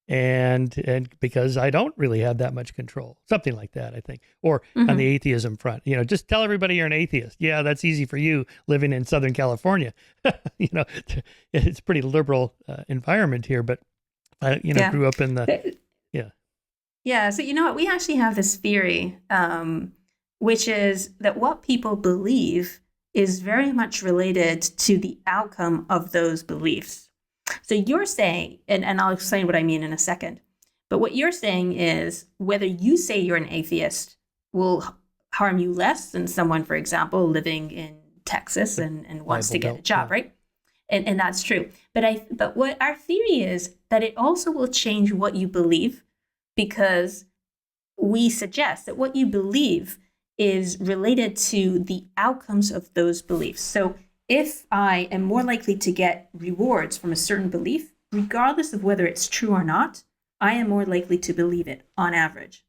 And because I don't really have that much control, something like that, I think. Or on the atheism front, just tell everybody you're an atheist. Yeah, that's easy for you living in Southern California. It's a pretty liberal environment here, but grew up in the Yeah. So you know what? We actually have this theory, which is that what people believe is very much related to the outcome of those beliefs. So you're saying, and I'll explain what I mean in a second, but what you're saying is whether you say you're an atheist will harm you less than someone, for example, living in Texas and wants to get a job, right? And that's true. But what our theory is that it also will change what you believe, because we suggest that what you believe is related to the outcomes of those beliefs. So if I am more likely to get rewards from a certain belief, regardless of whether it's true or not, I am more likely to believe it on average.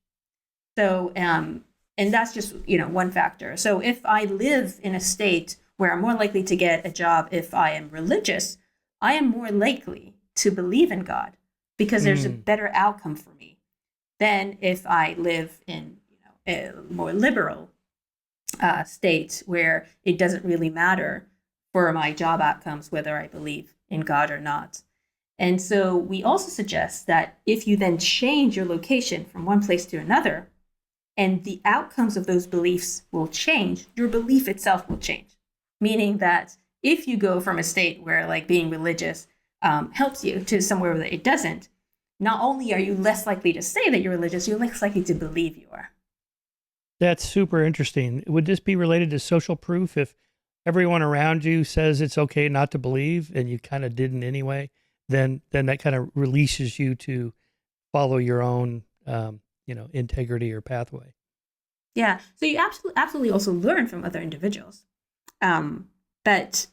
So, and that's just, one factor. So if I live in a state where I'm more likely to get a job if I am religious, I am more likely to believe in God because there's a better outcome for me than if I live in, a more liberal state where it doesn't really matter for my job outcomes, whether I believe in God or not. And so we also suggest that if you then change your location from one place to another, and the outcomes of those beliefs will change, your belief itself will change. Meaning that if you go from a state where being religious helps you to somewhere where it doesn't, not only are you less likely to say that you're religious, you're less likely to believe you are. That's super interesting. Would this be related to social proof? If everyone around you says it's okay not to believe and you kind of didn't anyway, then that kind of releases you to follow your own, integrity or pathway. Yeah. So you absolutely also learn from other individuals. But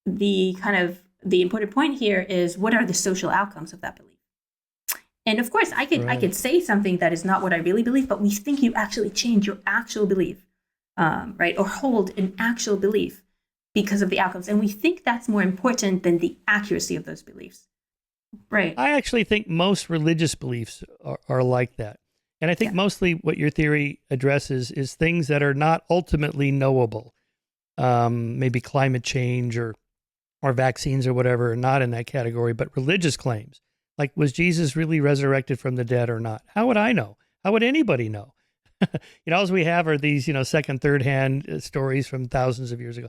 the kind of the important point here is, what are the social outcomes of that belief? And of course, I could say something that is not what I really believe, but we think you actually change your actual belief, right? Or hold an actual belief because of the outcomes. And we think that's more important than the accuracy of those beliefs. Right. I actually think most religious beliefs are like that. And I think mostly what your theory addresses is things that are not ultimately knowable. Maybe climate change or vaccines or whatever are not in that category, but religious claims. Like, was Jesus really resurrected from the dead or not? How would I know? How would anybody know? All we have are these, second, third hand stories from thousands of years ago.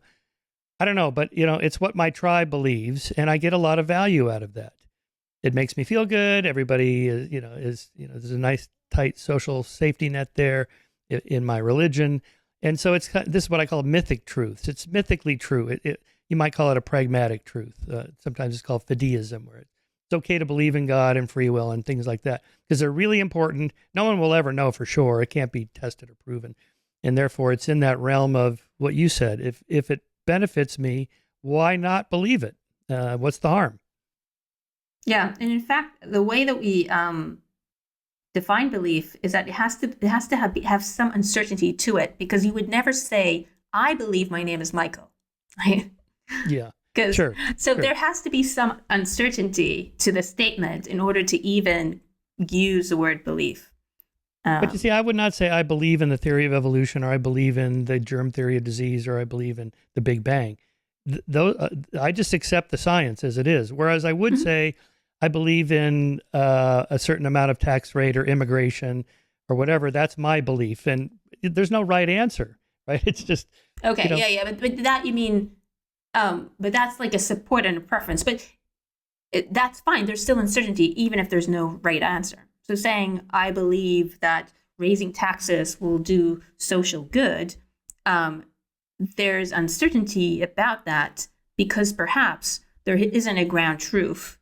I don't know, but, it's what my tribe believes, and I get a lot of value out of that. It makes me feel good. Everybody is, there's a nice, tight social safety net there in my religion. And so this is what I call mythic truths. It's mythically true. You might call it a pragmatic truth. Sometimes it's called fideism, where it's okay to believe in God and free will and things like that, because they're really important. No one will ever know for sure. It can't be tested or proven. And therefore, it's in that realm of what you said. If it benefits me, why not believe it? What's the harm? Yeah, and in fact, the way that we define belief is that it has to have some uncertainty to it, because you would never say, "I believe my name is Michael," right? Yeah, sure. There has to be some uncertainty to the statement in order to even use the word belief. But you see, I would not say I believe in the theory of evolution, or I believe in the germ theory of disease, or I believe in the Big Bang. I just accept the science as it is. Whereas I would say, I believe in a certain amount of tax rate or immigration or whatever. That's my belief. And there's no right answer, right? It's just... Okay, But that you mean... but that's like a support and a preference. But that's fine. There's still uncertainty, even if there's no right answer. So saying, I believe that raising taxes will do social good, there's uncertainty about that, because perhaps there isn't a ground truth,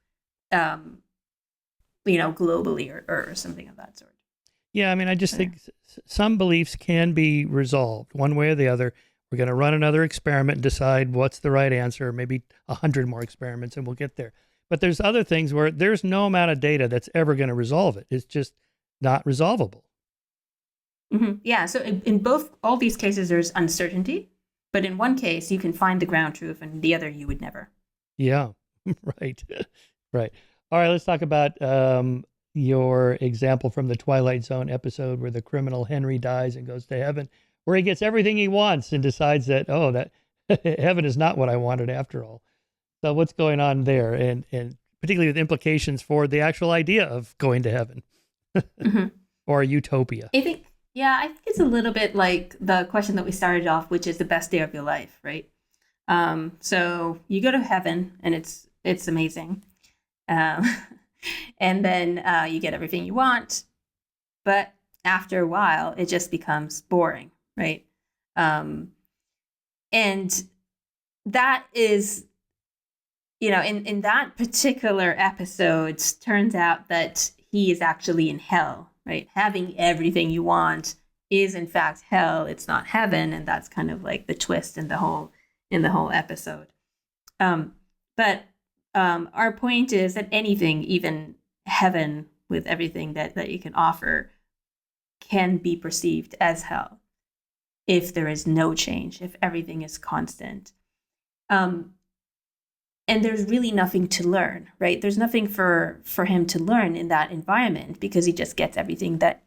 globally or something of that sort. Yeah, I mean, I just think some beliefs can be resolved one way or the other. We're going to run another experiment and decide what's the right answer, maybe 100 more experiments, and we'll get there. But there's other things where there's no amount of data that's ever going to resolve it. It's just not resolvable. Mm-hmm. Yeah, so in all these cases, there's uncertainty. But in one case, you can find the ground truth, and the other, you would never. Yeah, right. Right. All right, let's talk about your example from the Twilight Zone episode where the criminal Henry dies and goes to heaven, where he gets everything he wants and decides that, that heaven is not what I wanted after all. So what's going on there? And particularly with implications for the actual idea of going to heaven or utopia. I think it's a little bit like the question that we started off, which is the best day of your life, right? So you go to heaven and it's amazing. And then you get everything you want. But after a while, it just becomes boring, right? And that is, in that particular episode, turns out that he is actually in hell, right? Having everything you want is in fact hell. It's not heaven. And that's kind of like the twist in the whole episode. But our point is that anything, even heaven with everything that you can offer, can be perceived as hell if there is no change, if everything is constant. And there's really nothing to learn, right? There's nothing for him to learn in that environment, because he just gets everything that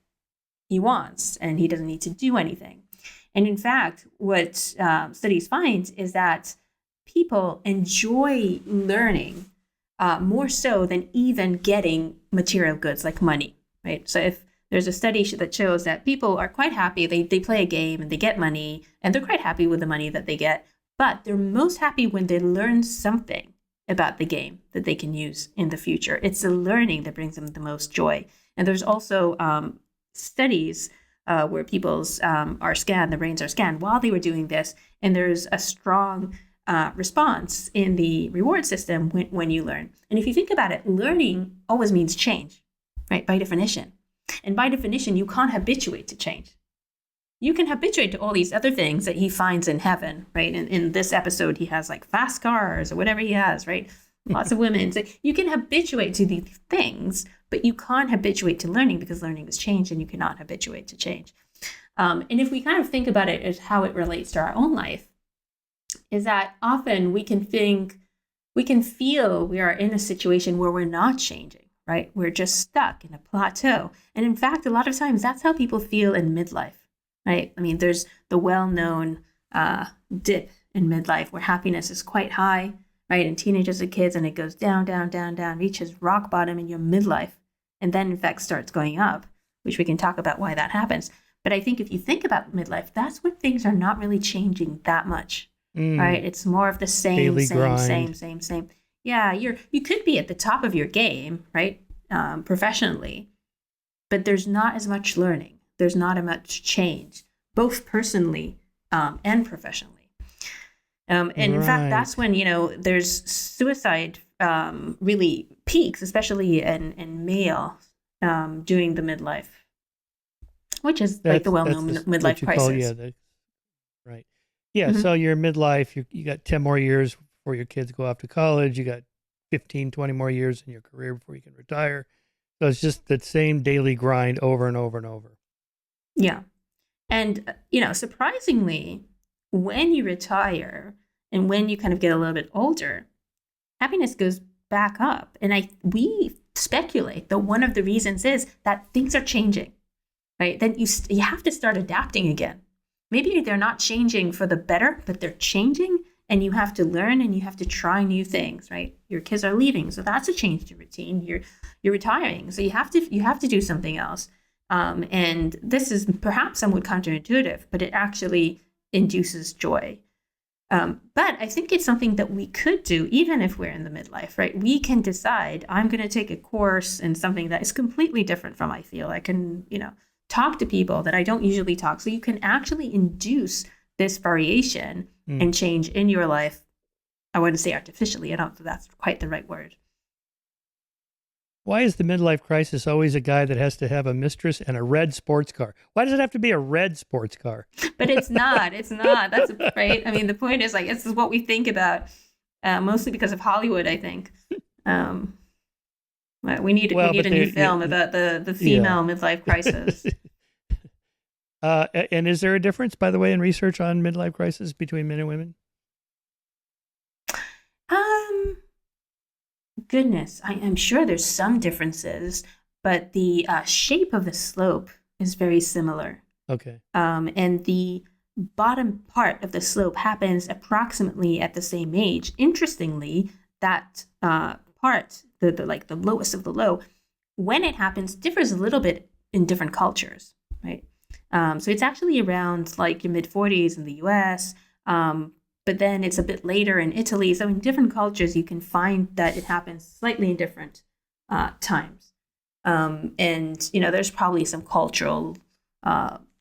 he wants and he doesn't need to do anything. And in fact, what studies find is that people enjoy learning more so than even getting material goods like money, right? So if there's a study that shows that people are quite happy, they play a game and they get money, and they're quite happy with the money that they get, but they're most happy when they learn something about the game that they can use in the future. It's the learning that brings them the most joy. And there's also studies where people's the brains are scanned while they were doing this, and there's a strong response in the reward system when you learn. And if you think about it, learning always means change, right? By definition. And by definition, you can't habituate to change. You can habituate to all these other things that he finds in heaven, right? In this episode, he has like fast cars or whatever he has, right? lots of women. So you can habituate to these things, but you can't habituate to learning because learning is change and you cannot habituate to change. And if we kind of think about it as how it relates to our own life, is that often we can feel we are in a situation where we're not changing, right? We're just stuck in a plateau. And in fact, a lot of times that's how people feel in midlife, right? I mean, there's the well-known dip in midlife where happiness is quite high, right? In teenagers and kids, and it goes down, down, down, down, reaches rock bottom in your midlife, and then in fact starts going up, which we can talk about why that happens. But I think if you think about midlife, that's when things are not really changing that much, right? It's more of the same, same. Yeah, you could be at the top of your game, right? Professionally, but there's not as much learning. There's not as much change, both personally and professionally. And in fact, that's when, there's suicide really peaks, especially in male during the midlife, which is like the well-known midlife crisis. Right. Yeah. So you're midlife, you got 10 more years before your kids go off to college. You got 15, 20 more years in your career before you can retire. So it's just that same daily grind over and over and over. Yeah. And, surprisingly, when you retire and when you kind of get a little bit older, happiness goes back up. And we speculate that one of the reasons is that things are changing, right? Then you have to start adapting again. Maybe they're not changing for the better, but they're changing, and you have to learn and you have to try new things, right? Your kids are leaving, so that's a change to routine. You're retiring, so you have to do something else. And this is perhaps somewhat counterintuitive, but it actually induces joy. But I think it's something that we could do even if we're in the midlife, right? We can decide, I'm going to take a course in something that is completely different from my field. I can, talk to people that I don't usually talk. So you can actually induce this variation and change in your life. I wouldn't say artificially. I don't think that's quite the right word. Why is the midlife crisis always a guy that has to have a mistress and a red sports car? Why does it have to be a red sports car? But it's not. It's not. That's right. I mean, the point is this is what we think about, mostly because of Hollywood, I think. We need a new film about the female midlife crisis. And is there a difference, by the way, in research on midlife crisis between men and women? Goodness, I'm sure there's some differences, but the shape of the slope is very similar. Okay. And the bottom part of the slope happens approximately at the same age. Interestingly, that part, the lowest of the low, when it happens, differs a little bit in different cultures, right? So it's actually around like your mid-40s in the US, but then it's a bit later in Italy. So in different cultures, you can find that it happens slightly in different times. And, there's probably some cultural,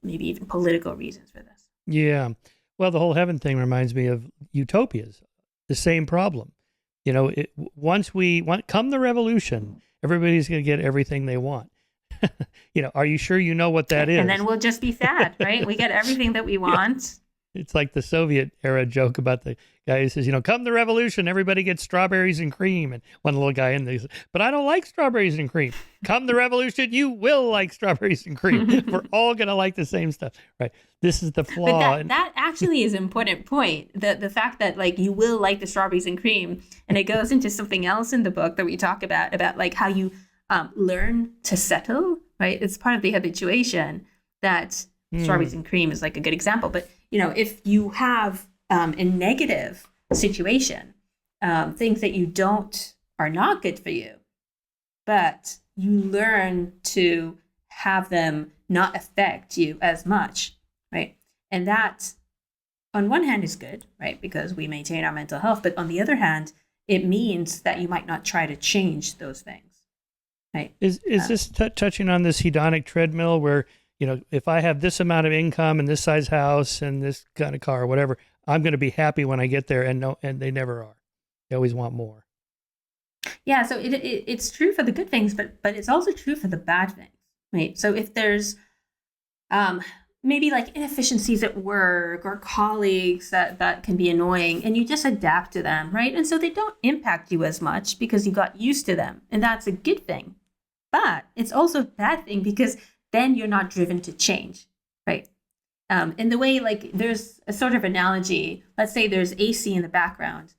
maybe even political reasons for this. Yeah. Well, the whole heaven thing reminds me of Utopias, the same problem. Once come the revolution, everybody's going to get everything they want. Are you sure you know what that is? And then we'll just be sad, right? We get everything that we want. It's like the Soviet era joke about the guy who says, come the revolution, everybody gets strawberries and cream. And one little guy in there says, but I don't like strawberries and cream. Come the revolution, you will like strawberries and cream. We're all going to like the same stuff, right? This is the flaw. But that actually is an important point. The fact that you will like the strawberries and cream. And it goes into something else in the book that we talk about how you learn to settle, right? It's part of the habituation that strawberries and cream is like a good example. But, if you have a negative situation, things that are not good for you, but you learn to have them not affect you as much, right? And that, on one hand, is good, right? Because we maintain our mental health. But on the other hand, it means that you might not try to change those things, right? Is this touching on this hedonic treadmill where, if I have this amount of income and this size house and this kind of car or whatever, I'm going to be happy when I get there, and they never are. They always want more. Yeah, so it's true for the good things, but it's also true for the bad things, right? So if there's, maybe like inefficiencies at work or colleagues that can be annoying, and you just adapt to them, right? And so they don't impact you as much because you got used to them, and that's a good thing. But it's also a bad thing because then you're not driven to change, right? In the way, like, there's a sort of analogy. Let's say there's AC in the background,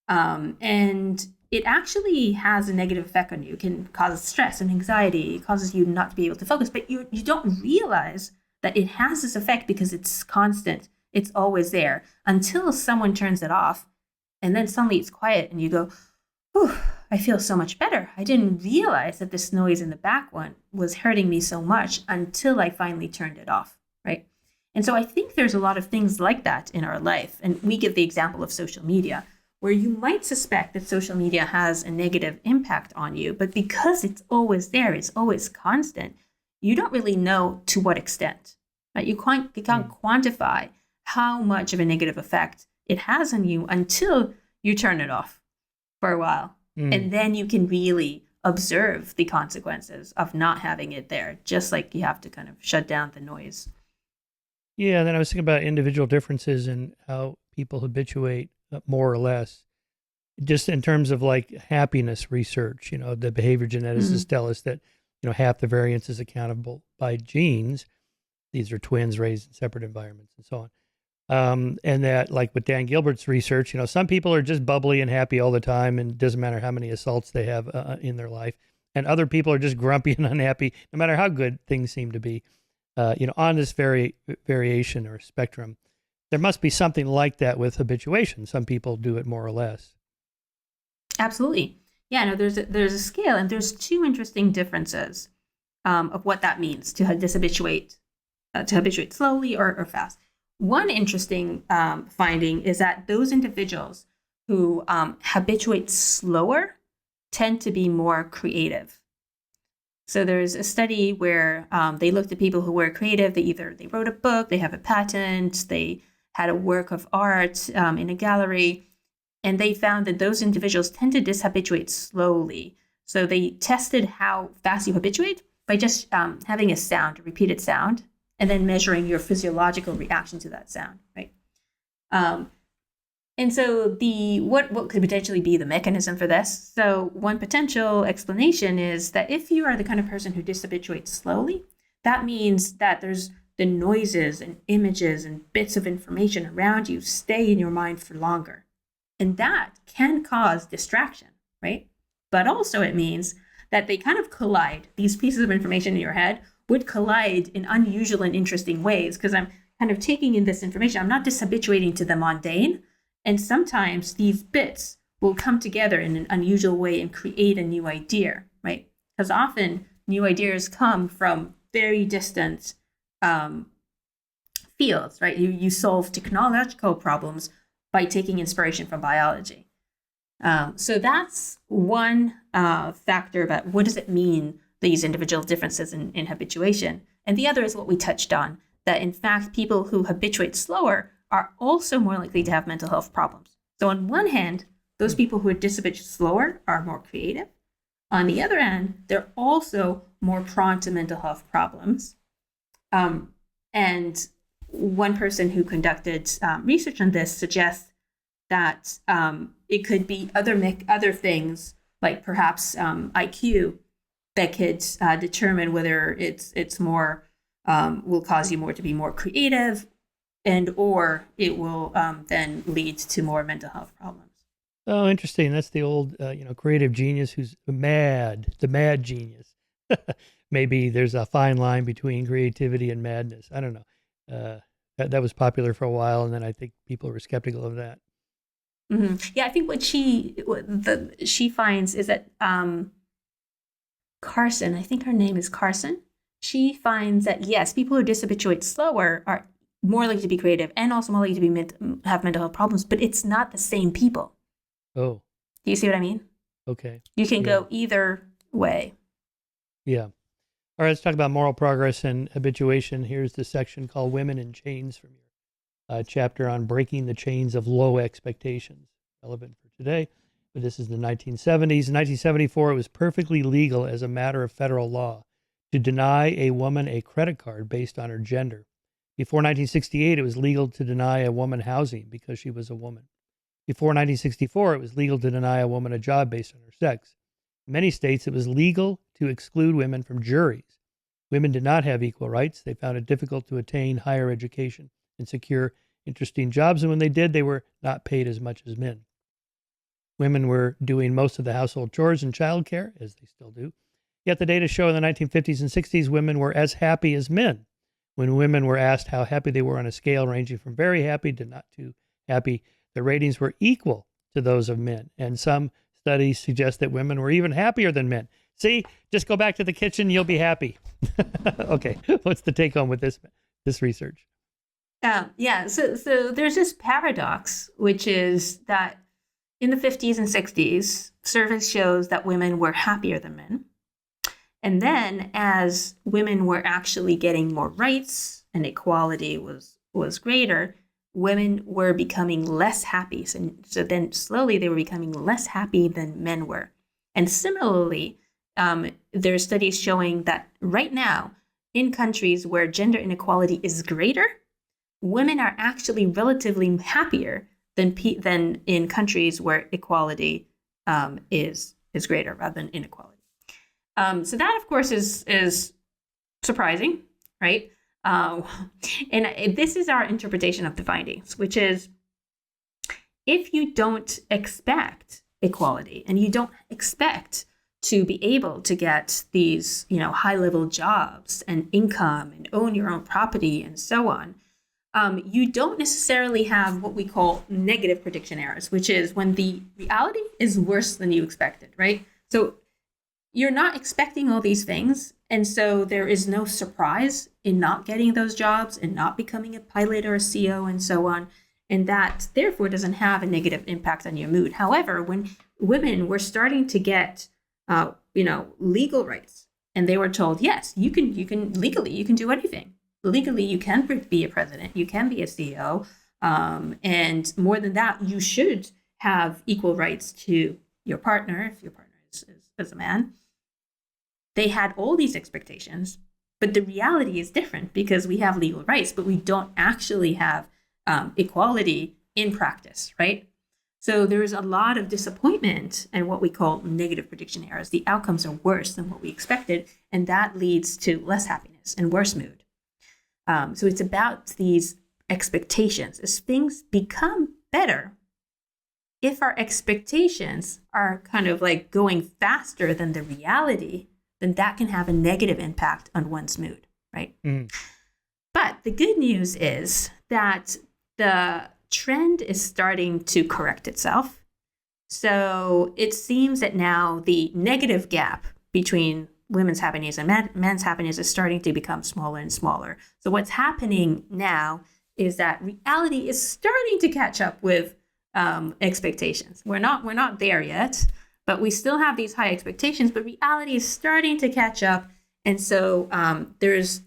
and it actually has a negative effect on you. It can cause stress and anxiety. It causes you not to be able to focus, but you don't realize that it has this effect because it's constant. It's always there until someone turns it off, and then suddenly it's quiet, and you go, "Whew, I feel so much better. I didn't realize that this noise in the background was hurting me so much until I finally turned it off," right? And so I think there's a lot of things like that in our life. And we give the example of social media, where you might suspect that social media has a negative impact on you, but because it's always there, it's always constant, you don't really know to what extent, right? You can't quantify how much of a negative effect it has on you until you turn it off for a while. And then you can really observe the consequences of not having it there, just like you have to kind of shut down the noise. Yeah, and then I was thinking about individual differences and how people habituate more or less. Just in terms of like happiness research, the behavior geneticists tell us that, half the variance is accountable by genes. These are twins raised in separate environments and so on. And that, like with Dan Gilbert's research, some people are just bubbly and happy all the time, and it doesn't matter how many assaults they have in their life. And other people are just grumpy and unhappy, no matter how good things seem to be. On this variation or spectrum, there must be something like that with habituation. Some people do it more or less. Absolutely. Yeah, no, there's a scale, and there's two interesting differences of what that means to dishabituate, to habituate slowly or fast. One interesting finding is that those individuals who habituate slower tend to be more creative. So there's a study where they looked at people who were creative. They wrote a book, they have a patent, they had a work of art in a gallery, and they found that those individuals tend to dishabituate slowly. So they tested how fast you habituate by just having a sound, a repeated sound, and then measuring your physiological reaction to that sound, right? And so what could potentially be the mechanism for this? So one potential explanation is that if you are the kind of person who dishabituates slowly, that means that there's the noises and images and bits of information around you stay in your mind for longer. And that can cause distraction, right? But also it means that they kind of collide. These pieces of information in your head would collide in unusual and interesting ways, because I'm kind of taking in this information. I'm not dishabituating to the mundane. And sometimes these bits will come together in an unusual way and create a new idea, right? Because often new ideas come from very distant fields, right? You solve technological problems by taking inspiration from biology. So that's one factor about what does it mean, these individual differences in habituation. And the other is what we touched on, that in fact, people who habituate slower are also more likely to have mental health problems. So on one hand, those people who are dishabituate slower are more creative. On the other hand, they're also more prone to mental health problems. And one person who conducted research on this suggests that it could be other things, like perhaps IQ, that could determine whether it's more will cause you more to be more creative, and or it will then lead to more mental health problems. Oh, interesting. That's the old, creative genius who's the mad genius. Maybe there's a fine line between creativity and madness. I don't know. That was popular for a while, and then I think people were skeptical of that. Mm-hmm. Yeah, I think what she finds is that Carson, I think her name is Carson, she finds that yes, people who dishabituate slower are more likely to be creative and also more likely to have mental health problems, but it's not the same people. Oh. Do you see what I mean? Okay. You can go either way. Yeah. All right, let's talk about moral progress and habituation. Here's the section called Women in Chains from your chapter on breaking the chains of low expectations. Relevant for today, but this is the 1970s. In 1974, it was perfectly legal as a matter of federal law to deny a woman a credit card based on her gender. Before 1968, it was legal to deny a woman housing because she was a woman. Before 1964, it was legal to deny a woman a job based on her sex. In many states, it was legal to exclude women from juries. Women did not have equal rights. They found it difficult to attain higher education and secure interesting jobs, and when they did, they were not paid as much as men. Women were doing most of the household chores and childcare, as they still do. Yet the data show in the 1950s and 60s, women were as happy as men. When women were asked how happy they were on a scale ranging from very happy to not too happy, the ratings were equal to those of men. And some studies suggest that women were even happier than men. See, just go back to the kitchen, you'll be happy. Okay, what's the take home with this research? So there's this paradox, which is that in the 50s and 60s, surveys shows that women were happier than men. And then as women were actually getting more rights and equality was greater, women were becoming less happy. So then slowly they were becoming less happy than men were. And similarly, there are studies showing that right now, in countries where gender inequality is greater, women are actually relatively happier than in countries where equality is greater rather than inequality. So that, of course, is surprising, right? And this is our interpretation of the findings, which is if you don't expect equality and you don't expect to be able to get these, high-level jobs and income and own your own property and so on, you don't necessarily have what we call negative prediction errors, which is when the reality is worse than you expected, right? So you're not expecting all these things, and so there is no surprise in not getting those jobs and not becoming a pilot or a CEO and so on, and that therefore doesn't have a negative impact on your mood. However, when women were starting to get, legal rights, and they were told, yes, you can legally, you can do anything. Legally, you can be a president, you can be a CEO, and more than that, you should have equal rights to your partner if your partner is a man. They had all these expectations, but the reality is different because we have legal rights, but we don't actually have equality in practice, right? So there is a lot of disappointment and what we call negative prediction errors. The outcomes are worse than what we expected, and that leads to less happiness and worse mood. So it's about these expectations. As things become better, if our expectations are kind of like going faster than the reality, then that can have a negative impact on one's mood, right? Mm. But the good news is that the trend is starting to correct itself. So it seems that now the negative gap between women's happiness and men's happiness is starting to become smaller and smaller. So what's happening now is that reality is starting to catch up with expectations. We're not there yet, but we still have these high expectations, but reality is starting to catch up. And so there's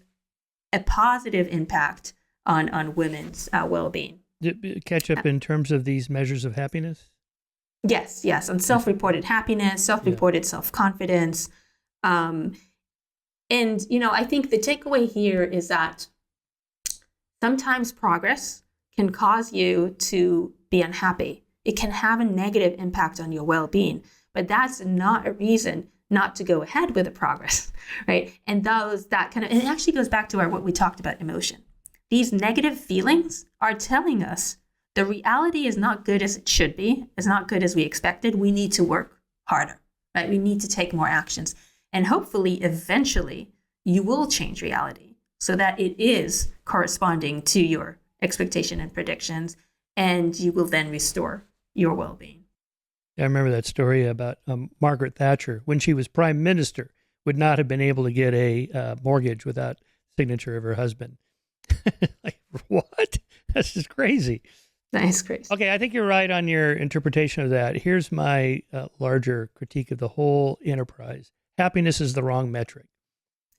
a positive impact on women's well-being. Catch up in terms of these measures of happiness? Yes. On self-reported happiness, self-reported self-confidence. And, I think the takeaway here is that sometimes progress can cause you to be unhappy. It can have a negative impact on your well-being, but that's not a reason not to go ahead with the progress, right? And and it actually goes back to what we talked about, emotion. These negative feelings are telling us the reality is not good as it should be. It's not good as we expected. We need to work harder, right? We need to take more actions. And hopefully, eventually, you will change reality so that it is corresponding to your expectation and predictions, and you will then restore your well-being. I remember that story about Margaret Thatcher, when she was prime minister, would not have been able to get a mortgage without signature of her husband. Like, what? That's just crazy. That is crazy. Okay, I think you're right on your interpretation of that. Here's my larger critique of the whole enterprise. Happiness is the wrong metric.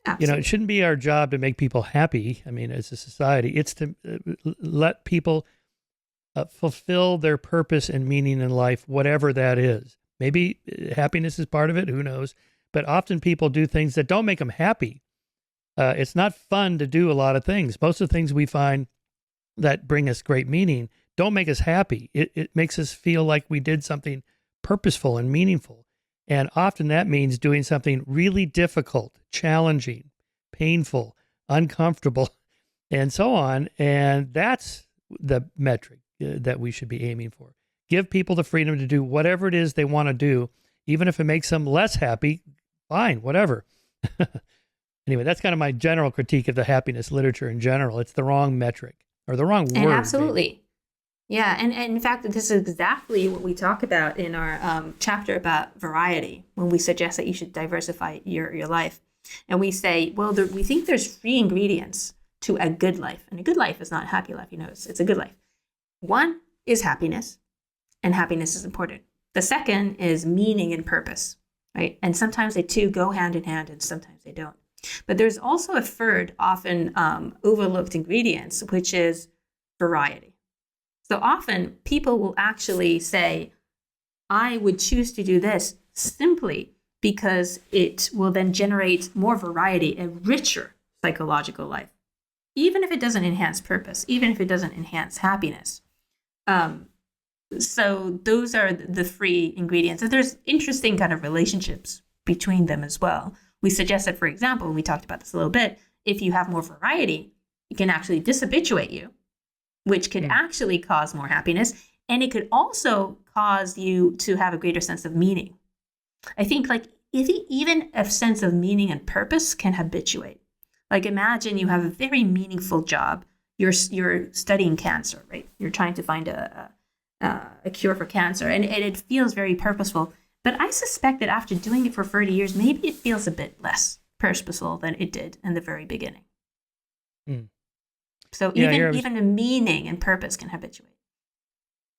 Absolutely. It shouldn't be our job to make people happy. I mean, as a society, it's to let people fulfill their purpose and meaning in life, whatever that is. Maybe happiness is part of it, who knows? But often people do things that don't make them happy. It's not fun to do a lot of things. Most of the things we find that bring us great meaning don't make us happy. It makes us feel like we did something purposeful and meaningful. And often that means doing something really difficult, challenging, painful, uncomfortable, and so on. And that's the metric that we should be aiming for. Give people the freedom to do whatever it is they want to do, even if it makes them less happy, fine, whatever. Anyway, that's kind of my general critique of the happiness literature in general. It's the wrong metric or the wrong word. And absolutely. Maybe. Yeah. And in fact, this is exactly what we talk about in our chapter about variety, when we suggest that you should diversify your life. And we say, well, we think there's 3 ingredients to a good life. And a good life is not a happy life. It's a good life. One is happiness, and happiness is important. The second is meaning and purpose, right? And sometimes they two go hand in hand, and sometimes they don't. But there's also a third, often overlooked ingredient, which is variety. So often people will actually say, I would choose to do this simply because it will then generate more variety, a richer psychological life, even if it doesn't enhance purpose, even if it doesn't enhance happiness. So those are the 3 ingredients. And there's interesting kind of relationships between them as well. We suggested, for example, and we talked about this a little bit, if you have more variety, it can actually dishabituate you, which could actually cause more happiness. And it could also cause you to have a greater sense of meaning. I think even a sense of meaning and purpose can habituate. Like imagine you have a very meaningful job. You're studying cancer, right? You're trying to find a cure for cancer, and it feels very purposeful. But I suspect that after doing it for 30 years, maybe it feels a bit less purposeful than it did in the very beginning. So even the meaning and purpose can habituate.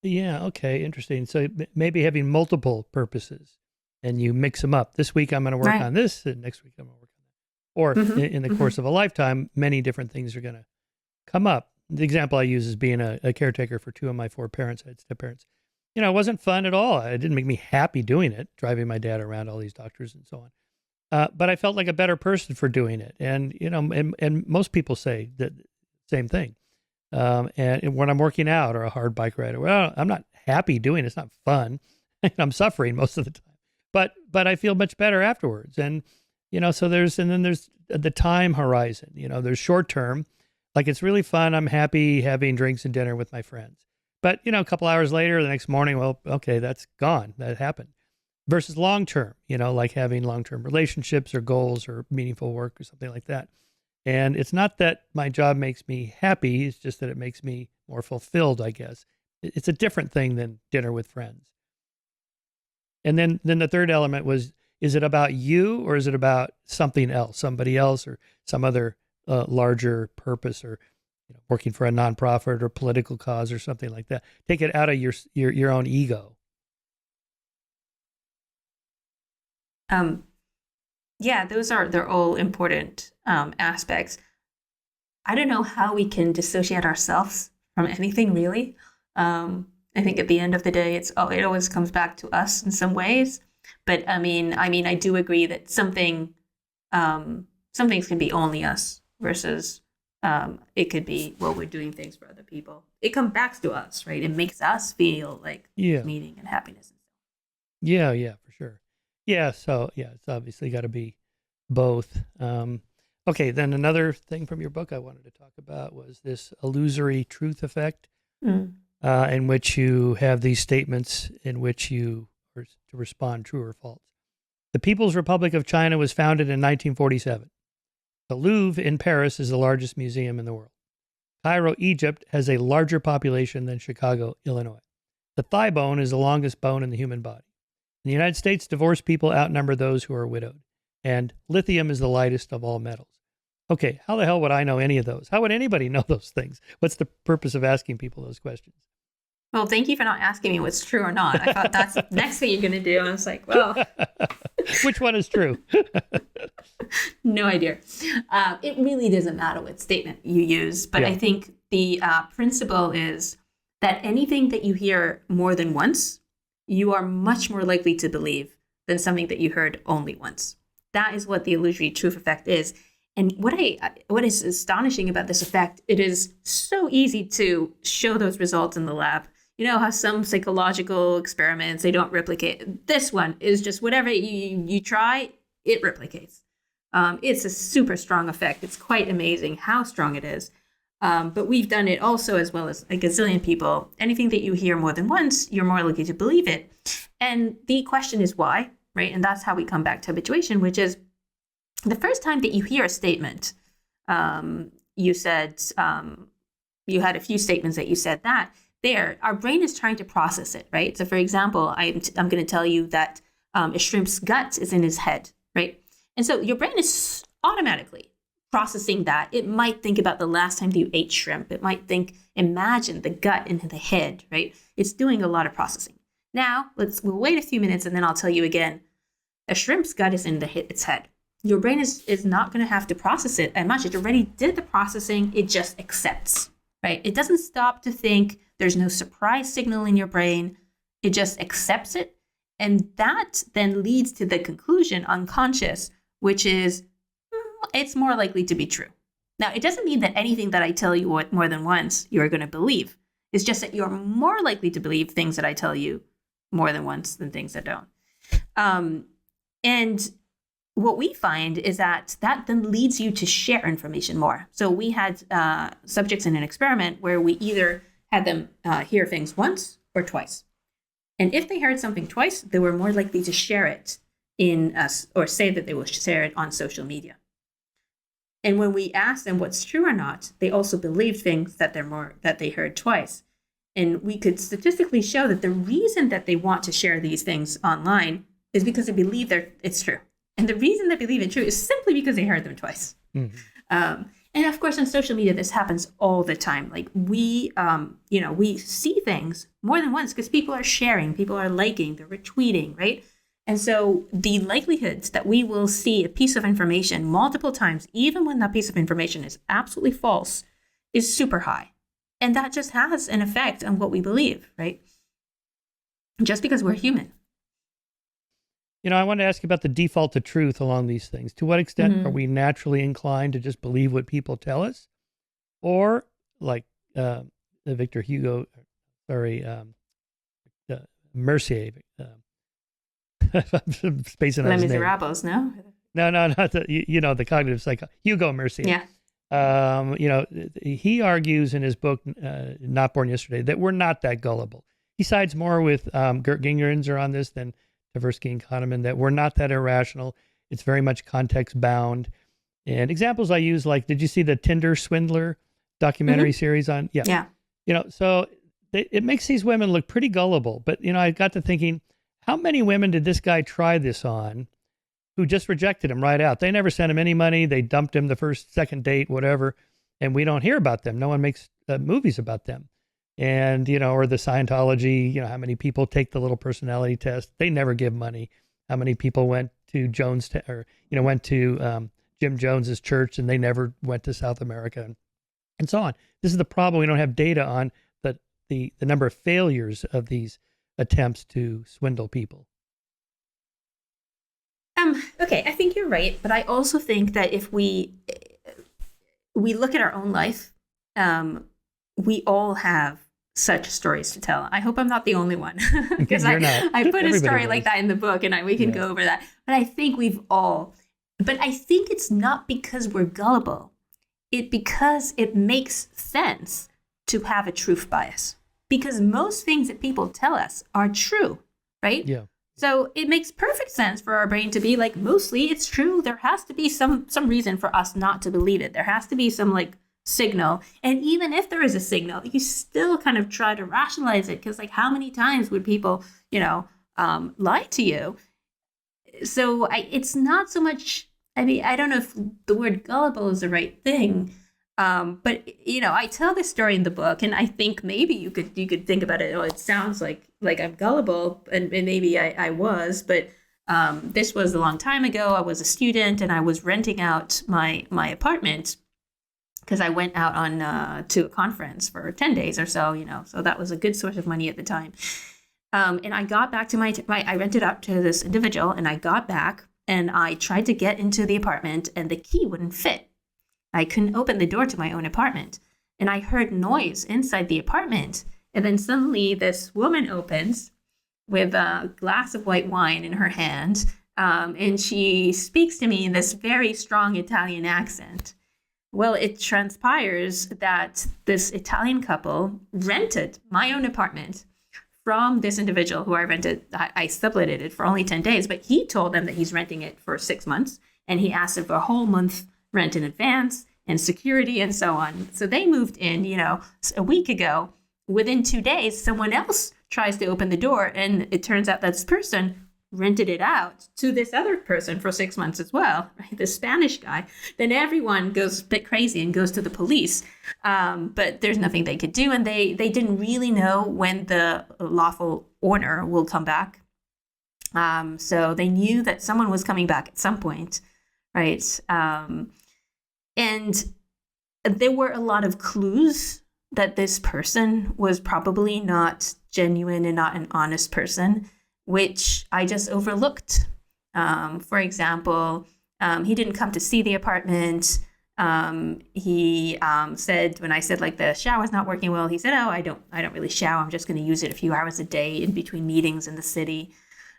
Yeah, okay, interesting. So maybe having multiple purposes and you mix them up. This week I'm going to work on this, and next week I'm going to work on that. Or in the course of a lifetime, many different things are going to come up. The example I use is being a caretaker for 2 of my 4 parents. I had step-parents. It wasn't fun at all. It didn't make me happy doing it, driving my dad around all these doctors and so on. But I felt like a better person for doing it. And, and most people say the same thing. And when I'm working out or a hard bike ride, well, I'm not happy doing it. It's not fun. I'm suffering most of the time. But I feel much better afterwards. And, so there's the time horizon. There's short term. Like it's really fun. I'm happy having drinks and dinner with my friends. But, a couple hours later, the next morning, well, okay, that's gone. That happened. Versus long term, like having long-term relationships or goals or meaningful work or something like that. And it's not that my job makes me happy. It's just that it makes me more fulfilled, I guess. It's a different thing than dinner with friends. And then the third element was, is it about you or is it about something else, somebody else or some other larger purpose, or working for a nonprofit or political cause or something like that? Take it out of your own ego. Yeah, they're all important aspects. I don't know how we can dissociate ourselves from anything really. I think at the end of the day, it always comes back to us in some ways. But I mean, I do agree that some things can be only us versus it could be, well, we're doing things for other people. It comes back to us, right? It makes us feel like meaning and happiness. Yeah, for sure. Yeah, so it's obviously got to be both. Okay, then another thing from your book I wanted to talk about was this illusory truth effect, in which you have these statements in which you are to respond true or false. The People's Republic of China was founded in 1947. The Louvre in Paris is the largest museum in the world. Cairo, Egypt has a larger population than Chicago, Illinois. The thigh bone is the longest bone in the human body. In the United States, divorced people outnumber those who are widowed. And lithium is the lightest of all metals. Okay, how the hell would I know any of those? How would anybody know those things? What's the purpose of asking people those questions? Well, thank you for not asking me what's true or not. I thought that's the next thing you're going to do. And I was like, well. Which one is true? No idea. It really doesn't matter what statement you use. But I think the principle is that anything that you hear more than once, you are much more likely to believe than something that you heard only once. That is what the illusory truth effect is. And what is astonishing about this effect, it is so easy to show those results in the lab. You know how some psychological experiments, they don't replicate. This one is just whatever you try, it replicates. It's a super strong effect. It's quite amazing how strong it is. But we've done it also as well as a gazillion people. Anything that you hear more than once, you're more likely to believe it. And the question is why, right? And that's how we come back to habituation, which is the first time that you hear a statement, you said, you had a few statements that you said that, there, our brain is trying to process it, right? So for example, I'm going to tell you that a shrimp's gut is in his head, right? And so your brain is automatically processing that. It might think about the last time that you ate shrimp. It might imagine the gut in the head, right? It's doing a lot of processing. Now, we'll wait a few minutes and then I'll tell you again, a shrimp's gut is in its head. Your brain is not going to have to process it as much. It already did the processing. It just accepts, right? It doesn't stop to think. There's no surprise signal in your brain. It just accepts it. And that then leads to the conclusion, unconscious, which is it's more likely to be true. Now, it doesn't mean that anything that I tell you more than once, you're going to believe. It's just that you're more likely to believe things that I tell you more than once than things that don't. And what we find is that then leads you to share information more. So we had subjects in an experiment where we either had them hear things once or twice. And if they heard something twice, they were more likely to share it in us or say that they will share it on social media. And when we asked them what's true or not, they also believed things that they heard twice. And we could statistically show that the reason that they want to share these things online is because they believe it's true. And the reason they believe it's true is simply because they heard them twice. Mm-hmm. And of course, on social media, this happens all the time. Like we see things more than once because people are sharing, people are liking, they're retweeting, right? And so the likelihood that we will see a piece of information multiple times, even when that piece of information is absolutely false, is super high. And that just has an effect on what we believe, right? Just because we're human. You know, I want to ask you about the default to truth along these things. To what extent are we naturally inclined to just believe what people tell us? Or like Victor Hugo, Mercier, I'm spacing on his name. Les Miserables, no? No, not the cognitive psychologist, Hugo Mercier. Yeah. He argues in his book, Not Born Yesterday, that we're not that gullible. He sides more with Gert Gingerenzer on this than Tversky and Kahneman, that we're not that irrational. It's very much context bound. And examples I use, like, did you see the Tinder Swindler documentary series on? Yeah. So it makes these women look pretty gullible. But, I got to thinking, how many women did this guy try this on who just rejected him right out? They never sent him any money. They dumped him the first, second date, whatever. And we don't hear about them. No one makes movies about them. And, or the Scientology, how many people take the little personality test? They never give money. How many people went to went to Jim Jones's church and they never went to South America and so on. This is the problem. We don't have data on the number of failures of these attempts to swindle people. Okay, I think you're right. But I also think that if we look at our own life, we all have such stories to tell. I hope I'm not the only one because I put a story like that in the book and we can go over that. But I think but I think it's not because we're gullible. Because it makes sense to have a truth bias because most things that people tell us are true, right? Yeah. So it makes perfect sense for our brain to be like, mostly it's true. There has to be some reason for us not to believe it. There has to be some signal. And even if there is a signal, you still kind of try to rationalize it because how many times would people, lie to you? So it's not so much, I don't know if the word gullible is the right thing. But I tell this story in the book and I think maybe you could think about it. Oh, it sounds like I'm gullible and maybe I was, but this was a long time ago. I was a student and I was renting out my apartment because I went out on to a conference for 10 days or so, so that was a good source of money at the time. And I got back to I rented out to this individual and I got back and I tried to get into the apartment and the key wouldn't fit. I couldn't open the door to my own apartment. And I heard noise inside the apartment. And then suddenly this woman opens with a glass of white wine in her hand. And she speaks to me in this very strong Italian accent. Well, it transpires that this Italian couple rented my own apartment from this individual who I subletted it for only 10 days, but he told them that he's renting it for 6 months, and he asked them for a whole month rent in advance and security and so on. So they moved in, a week ago. Within 2 days, someone else tries to open the door, and it turns out that this person rented it out to this other person for 6 months as well, right? The Spanish guy. Then everyone goes a bit crazy and goes to the police. But there's nothing they could do. And they didn't really know when the lawful owner will come back. So they knew that someone was coming back at some point, right? And there were a lot of clues that this person was probably not genuine and not an honest person, which I just overlooked. For example, he didn't come to see the apartment. He said, when I said like the shower's not working well, he said, "Oh, I don't really shower. I'm just going to use it a few hours a day in between meetings in the city."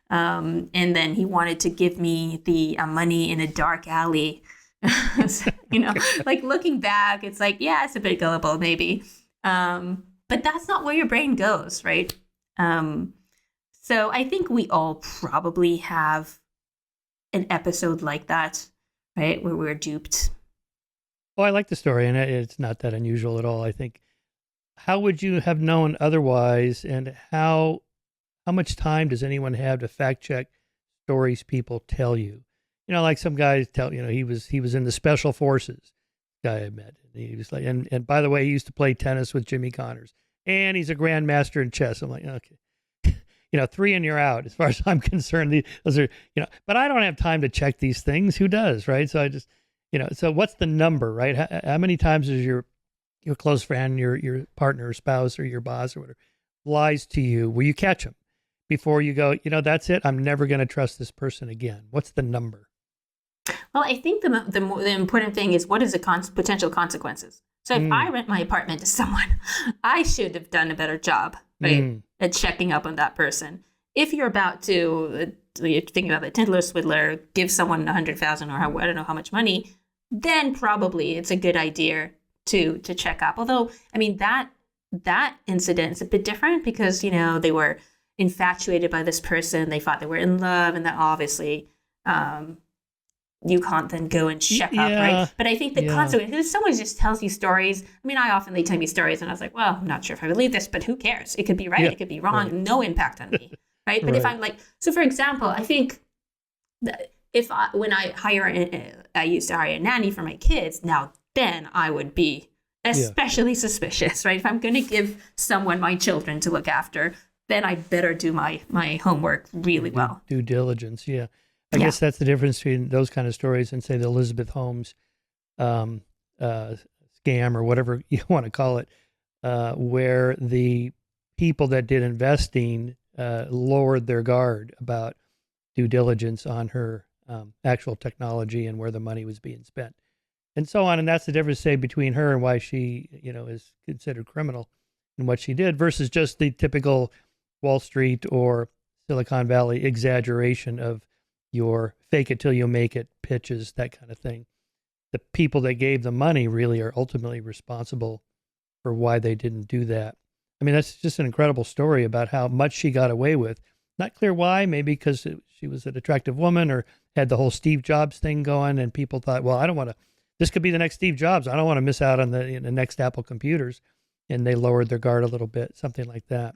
And then he wanted to give me the money in a dark alley. Like looking back, it's like, yeah, it's a bit gullible maybe. But that's not where your brain goes, right? So I think we all probably have an episode like that, right? Where we're duped. Oh, I like the story, and it's not that unusual at all. I think, how would you have known otherwise, and how much time does anyone have to fact check stories people tell you? Like some guys tell, he was in the special forces, guy I met. And he was like, and by the way, he used to play tennis with Jimmy Connors, and he's a grandmaster in chess. I'm like, okay. 3 and you're out, as far as I'm concerned. Those are, but I don't have time to check these things. Who does, right? So I just, so what's the number, right? How many times is your close friend, your partner or spouse or your boss or whatever lies to you? Will you catch them before you go, that's it, I'm never going to trust this person again? What's the number? Well, I think the important thing is, what is the potential consequences? So if I rent my apartment to someone, I should have done a better job, right, at checking up on that person. If you're about to, you're thinking about the Tinder swindler, give someone 100,000 or I don't know how much money, then probably it's a good idea to check up. Although, I mean, that incident is a bit different because, they were infatuated by this person. They thought they were in love, and that obviously you can't then go and check up, right? But I think the consequence, if someone just tells you stories, I mean, they tell me stories and I was like, well, I'm not sure if I believe this, but who cares? It could be right, it could be wrong, no impact on me, right? But if I'm like, so for example, I think that when I used to hire a nanny for my kids, now then I would be especially suspicious, right? If I'm going to give someone my children to look after, then I better do my homework really well. Due diligence, I guess that's the difference between those kind of stories and, say, the Elizabeth Holmes scam or whatever you want to call it, where the people that did investing lowered their guard about due diligence on her actual technology and where the money was being spent and so on. And that's the difference, say, between her and why she, is considered criminal and what she did versus just the typical Wall Street or Silicon Valley exaggeration of your fake it till you make it pitches, that kind of thing. The people that gave the money really are ultimately responsible for why they didn't do that. I mean, that's just an incredible story about how much she got away with. Not clear why, maybe because she was an attractive woman or had the whole Steve Jobs thing going, and people thought, well, I don't want to, this could be the next Steve Jobs. I don't want to miss out on the next Apple computers. And they lowered their guard a little bit, something like that.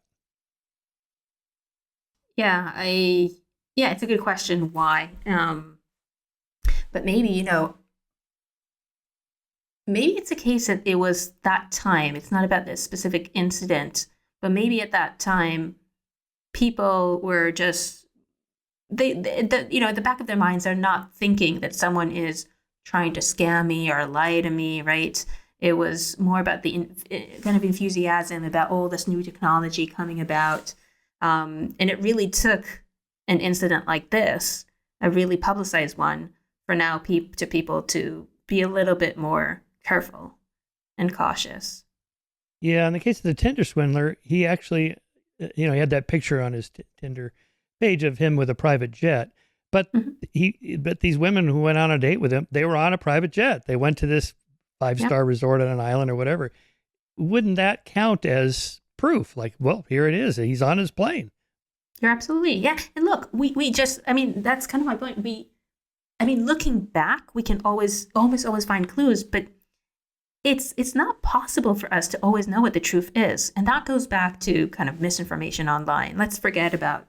Yeah, it's a good question. Why? But maybe, maybe it's a case that it was that time. It's not about this specific incident, but maybe at that time, people were just, at the back of their minds, they're not thinking that someone is trying to scam me or lie to me, right? It was more about the kind of enthusiasm about all this new technology coming about. And it really took an incident like this a really publicized one for now people to be a little bit more careful and cautious. Yeah, in the case of the Tinder swindler, he actually, he had that picture on his Tinder page of him with a private jet. But but these women who went on a date with him, they were on a private jet. They went to this 5-star resort on an island or whatever. Wouldn't that count as proof? Like, well, here it is. He's on his plane. You're absolutely, yeah. And look, we just, I mean, that's kind of my point. Looking back, we can almost always find clues, but it's not possible for us to always know what the truth is. And that goes back to kind of misinformation online. Let's forget about,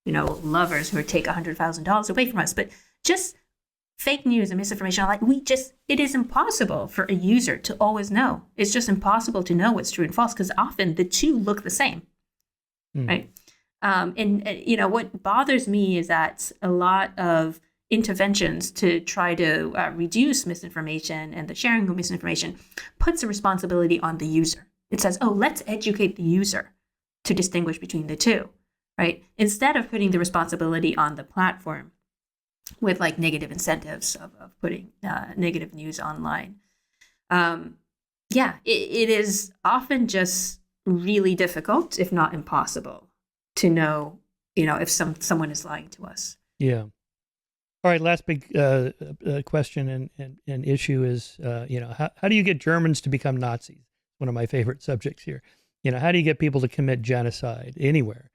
lovers who take $100,000 away from us, but just fake news and misinformation online. It is impossible for a user to always know. It's just impossible to know what's true and false because often the two look the same, right? What bothers me is that a lot of interventions to try to reduce misinformation and the sharing of misinformation puts a responsibility on the user. It says, oh, let's educate the user to distinguish between the two, right? Instead of putting the responsibility on the platform with like negative incentives of putting negative news online. It is often just really difficult, if not impossible, to know, if someone is lying to us. Yeah. All right. Last big question and issue is, how do you get Germans to become Nazis? One of my favorite subjects here. How do you get people to commit genocide anywhere?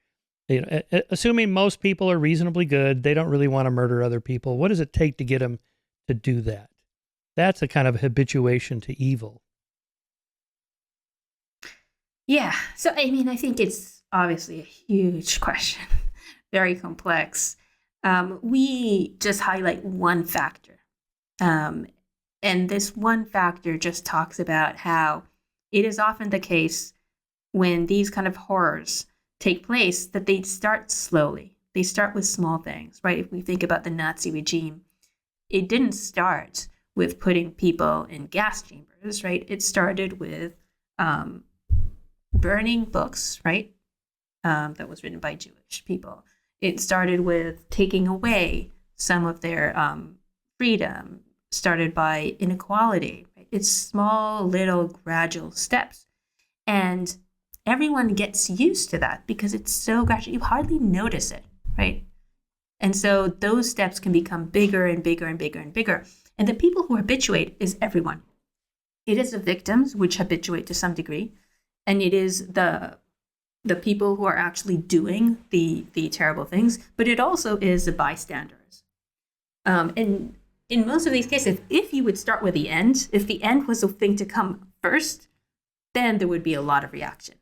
Assuming most people are reasonably good, they don't really want to murder other people. What does it take to get them to do that? That's a kind of habituation to evil. Yeah. So, I think it's obviously a huge question, very complex. We just highlight one factor. And this one factor just talks about how it is often the case when these kind of horrors take place that they start slowly. They start with small things, right? If we think about the Nazi regime, it didn't start with putting people in gas chambers, right? It started with burning books, right? That was written by Jewish people. It started with taking away some of their freedom, started by inequality. Right? It's small, little, gradual steps. And everyone gets used to that because it's so gradual. You hardly notice it, right? And so those steps can become bigger and bigger and bigger and bigger. And the people who habituate is everyone. It is the victims, which habituate to some degree. And it is the people who are actually doing the terrible things, but it also is the bystanders. And in most of these cases, if you would start with the end, if the end was the thing to come first, then there would be a lot of reaction.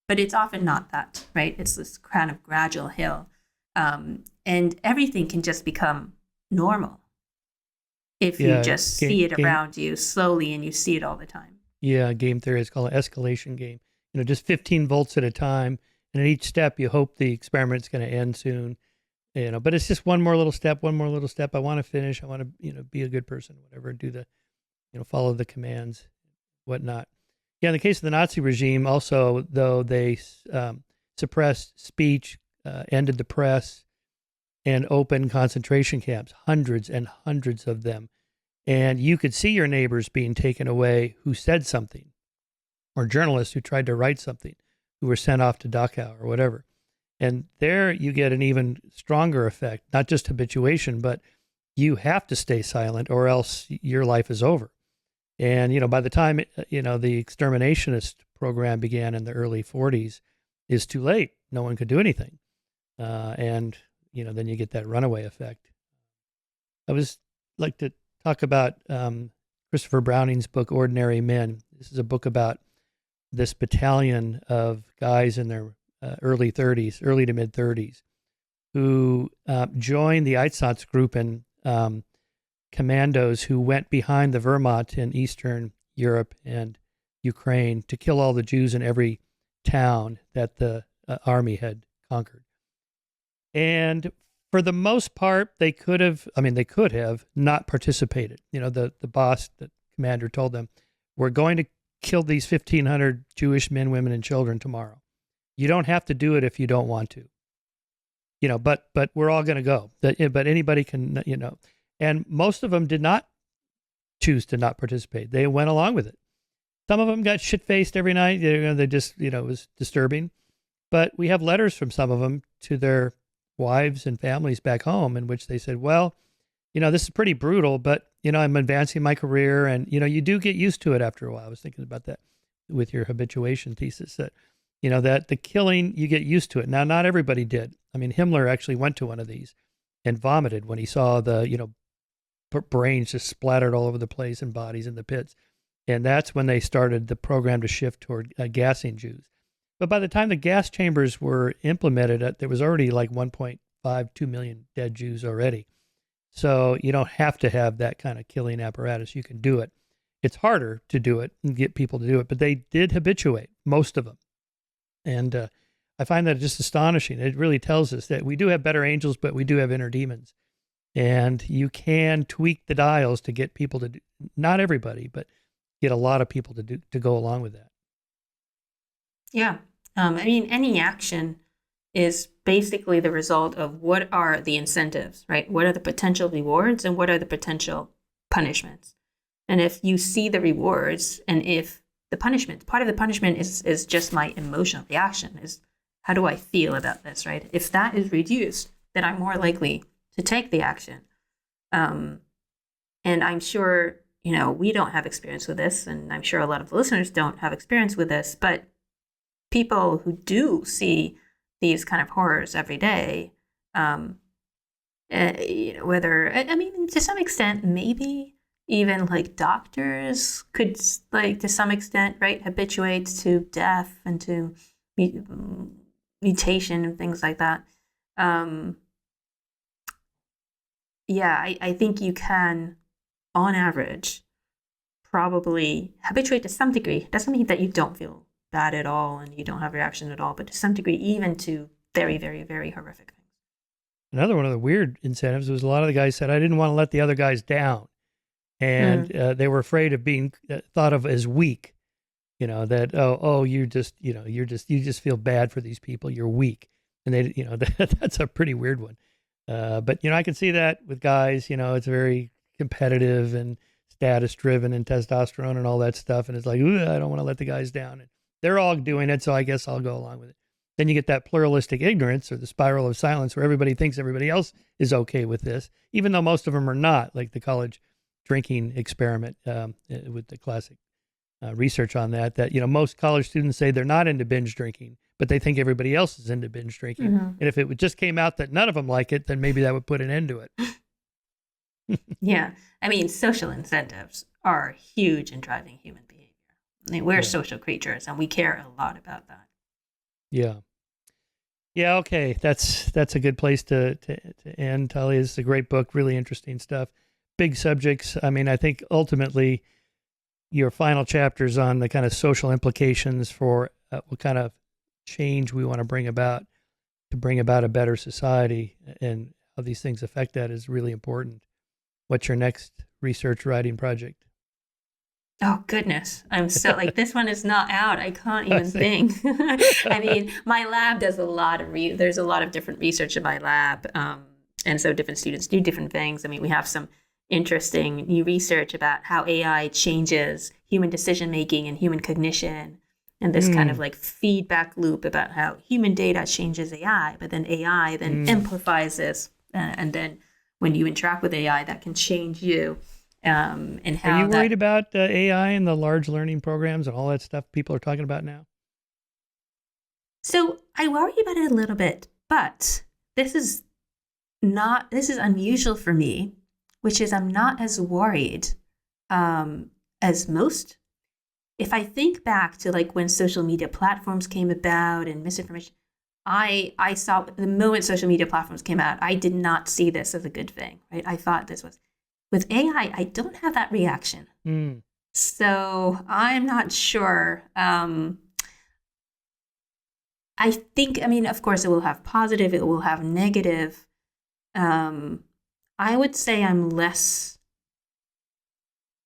But it's often not that, right? It's this kind of gradual hill. And everything can just become normal if you just see it around you slowly and you see it all the time. Yeah, game theory is called an escalation game. Just 15 volts at a time. And at each step, you hope the experiment's going to end soon. But it's just one more little step. I want to finish. I want to, be a good person, whatever, do the, follow the commands, whatnot. Yeah, in the case of the Nazi regime, also, though, they suppressed speech, ended the press, and opened concentration camps, hundreds and hundreds of them. And you could see your neighbors being taken away who said something, or journalists who tried to write something, who were sent off to Dachau or whatever. And there you get an even stronger effect, not just habituation, but you have to stay silent or else your life is over. And, by the time, the exterminationist program began in the early 40s, it's too late. No one could do anything. And, then you get that runaway effect. I was like to talk about Christopher Browning's book, Ordinary Men. This is a book about this battalion of guys in their early to mid 30s, who joined the Einsatzgruppen and commandos who went behind the Wehrmacht in Eastern Europe and Ukraine to kill all the Jews in every town that the army had conquered. And for the most part, they could have not participated. The boss, the commander told them, we're going to kill these 1,500 Jewish men, women, and children tomorrow. You don't have to do it if you don't want to. but we're all going to go. But anybody can, and most of them did not choose to not participate. They went along with it. Some of them got shit-faced every night. They just, it was disturbing. But we have letters from some of them to their wives and families back home in which they said, well, this is pretty brutal, but, I'm advancing my career. And, you do get used to it after a while. I was thinking about that with your habituation thesis, that, that the killing, you get used to it. Now, not everybody did. I mean, Himmler actually went to one of these and vomited when he saw the, brains just splattered all over the place and bodies in the pits. And that's when they started the program to shift toward gassing Jews. But by the time the gas chambers were implemented, there was already like 1.52 million dead Jews already. So you don't have to have that kind of killing apparatus. You can do it. It's harder to do it and get people to do it, but they did habituate, most of them. And I find that just astonishing. It really tells us that we do have better angels, but we do have inner demons. And you can tweak the dials to get people to do, not everybody, but get a lot of people to go along with that. Yeah. Any action is basically the result of what are the incentives, right? What are the potential rewards and what are the potential punishments? And if you see the rewards, and if the punishment, part of the punishment is just my emotional reaction, is how do I feel about this, right? If that is reduced, then I'm more likely to take the action. And I'm sure, we don't have experience with this, and I'm sure a lot of the listeners don't have experience with this, but people who do see these kind of horrors every day, to some extent, maybe even like doctors could, like, to some extent, right, habituate to death and to mutation and things like that. I think you can, on average, probably habituate to some degree. Doesn't mean that you don't feel bad at all and you don't have reaction at all, but to some degree, even to very, very, very horrific things. Another one of the weird incentives was a lot of the guys said, I didn't want to let the other guys down. And they were afraid of being thought of as weak, that, you just feel bad for these people. You're weak. And they, that's a pretty weird one. But, I can see that with guys, it's very competitive and status driven and testosterone and all that stuff. And it's like, I don't want to let the guys down. And they're all doing it, so I guess I'll go along with it. Then you get that pluralistic ignorance, or the spiral of silence, where everybody thinks everybody else is okay with this, even though most of them are not, like the college drinking experiment with the classic research on that, most college students say they're not into binge drinking, but they think everybody else is into binge drinking. Mm-hmm. And if it just came out that none of them like it, then maybe that would put an end to it. Yeah. Social incentives are huge in driving human behavior. We're social creatures, and we care a lot about that. Yeah. Yeah, okay. That's a good place to end, Tully. It's a great book, really interesting stuff. Big subjects. I think ultimately your final chapters on the kind of social implications for what kind of change we want to bring about a better society, and how these things affect that is really important. What's your next research writing project? Oh, goodness. I'm so this one is not out. I can't even think. My lab does a lot of, there's a lot of different research in my lab. And so different students do different things. We have some interesting new research about how AI changes human decision-making and human cognition. And this kind of feedback loop about how human data changes AI, but then AI then amplifies this. And then when you interact with AI, that can change you. And how are you worried about AI and the large learning programs and all that stuff people are talking about now? So I worry about it a little bit, but this is unusual for me, which is I'm not as worried as most. If I think back to when social media platforms came about and misinformation, I saw the moment social media platforms came out, I did not see this as a good thing, right? I thought this was. With AI, I don't have that reaction. So I'm not sure. I think, of course, it will have positive, it will have negative. I would say I'm less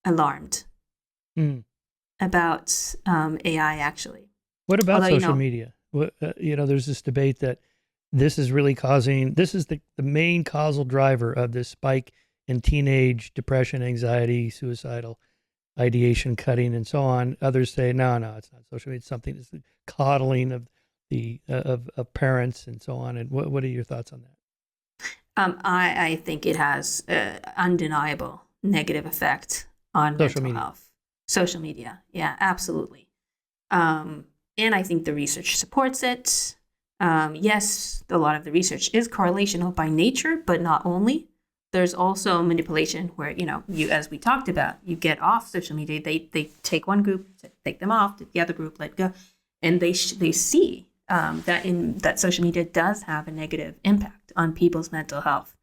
alarmed about AI, actually. What about social media? There's this debate that this is really this is the main causal driver of this spike in teenage depression, anxiety, suicidal ideation, cutting, and so on. Others say, no, it's not social media. It's something, it's the coddling of the of parents and so on. And what are your thoughts on that? I think it has undeniable negative effect on mental health. Social media. Yeah, absolutely. And I think the research supports it. Yes, a lot of the research is correlational by nature, but not only. There's also manipulation where, you, as we talked about, you get off social media. They take one group, take them off, the other group let go, and they see that social media does have a negative impact on people's mental health.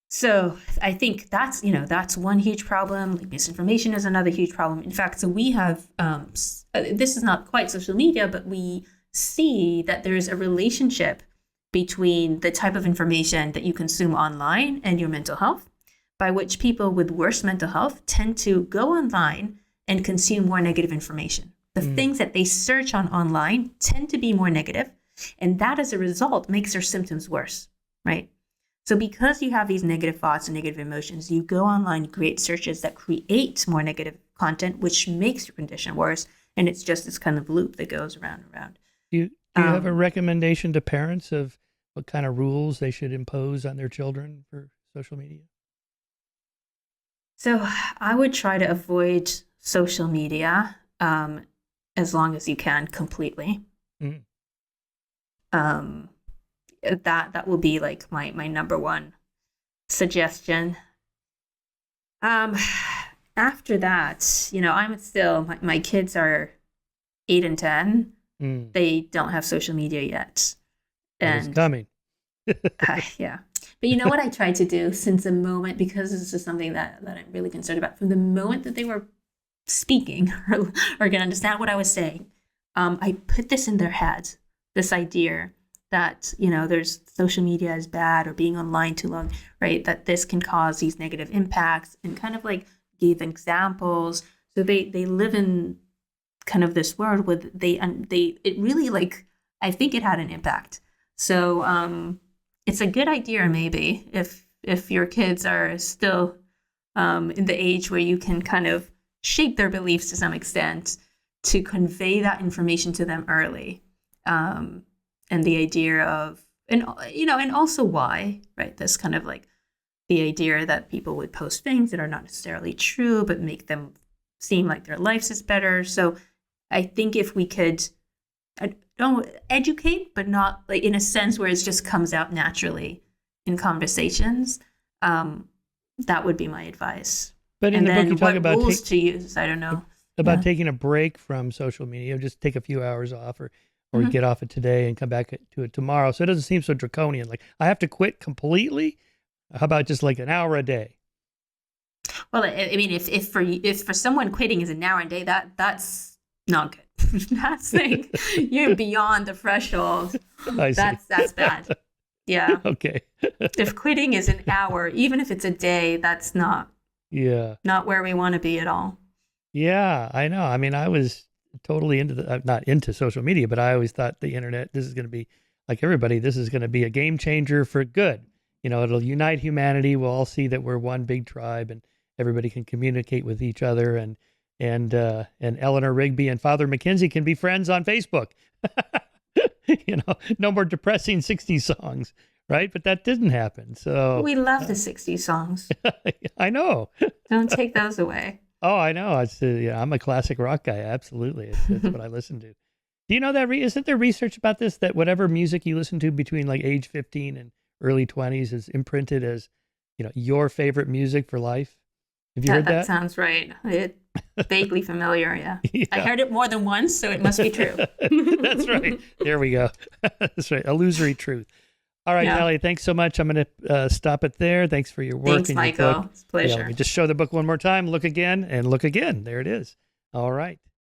So I think that's one huge problem. Like misinformation is another huge problem. In fact, so we have this is not quite social media, but we see that there's a relationship between the type of information that you consume online and your mental health, by which people with worse mental health tend to go online and consume more negative information. The things that they search on online tend to be more negative, and that as a result makes their symptoms worse, right? So because you have these negative thoughts and negative emotions, you go online, create searches that create more negative content, which makes your condition worse, and it's just this kind of loop that goes around and around. Do you have a recommendation to parents of what kind of rules they should impose on their children for social media? So I would try to avoid social media as long as you can completely. That will be like my number one suggestion. After that, I'm still, my kids are 8 and 10. They don't have social media yet. And it's coming. Yeah. But you know what I tried to do since the moment, because this is something that I'm really concerned about, from the moment that they were speaking or going to understand what I was saying, I put this in their heads, this idea that, there's social media is bad or being online too long, right? That this can cause these negative impacts, and kind of like gave examples. So they live in kind of this world where it really, like, I think it had an impact. So it's a good idea maybe if your kids are still in the age where you can kind of shape their beliefs to some extent, to convey that information to them early. And the idea of, and also why, right? This kind of like the idea that people would post things that are not necessarily true, but make them seem like their lives is better. So I think if we could, don't educate, but not like in a sense where it just comes out naturally in conversations, that would be my advice. But in the book, you talk about rules to use. I don't know about taking a break from social media, just take a few hours off, or get off it today and come back to it tomorrow. So it doesn't seem so draconian. Like I have to quit completely. How about just like an hour a day? Well, I mean, if for someone quitting is an hour a day, that's not good. That's like you're beyond the threshold. That's bad. Yeah. Okay. If quitting is an hour, even if it's a day, that's not where we want to be at all. Yeah, I know. I mean, I was totally not into social media, but I always thought the internet, this is going to be, like everybody, this is going to be a game changer for good. It'll unite humanity. We'll all see that we're one big tribe, and everybody can communicate with each other, and Eleanor Rigby and Father McKenzie can be friends on Facebook. No more depressing 60s songs, right? But that didn't happen. So we love the 60s songs. I know. Don't take those away. Oh, I know. It's I'm a classic rock guy. Absolutely. It's what I listen to. Do you know that isn't there research about this, that whatever music you listen to between like age 15 and early 20s is imprinted as, your favorite music for life? Have you heard that? That sounds right. Vaguely familiar, yeah. I heard it more than once, so it must be true. That's right. There we go. That's right. Illusory truth. All right, Nellie, thanks so much. I'm going to stop it there. Thanks for your work. Thanks, Michael. It's a pleasure. Let me just show the book one more time. Look again and look again. There it is. All right.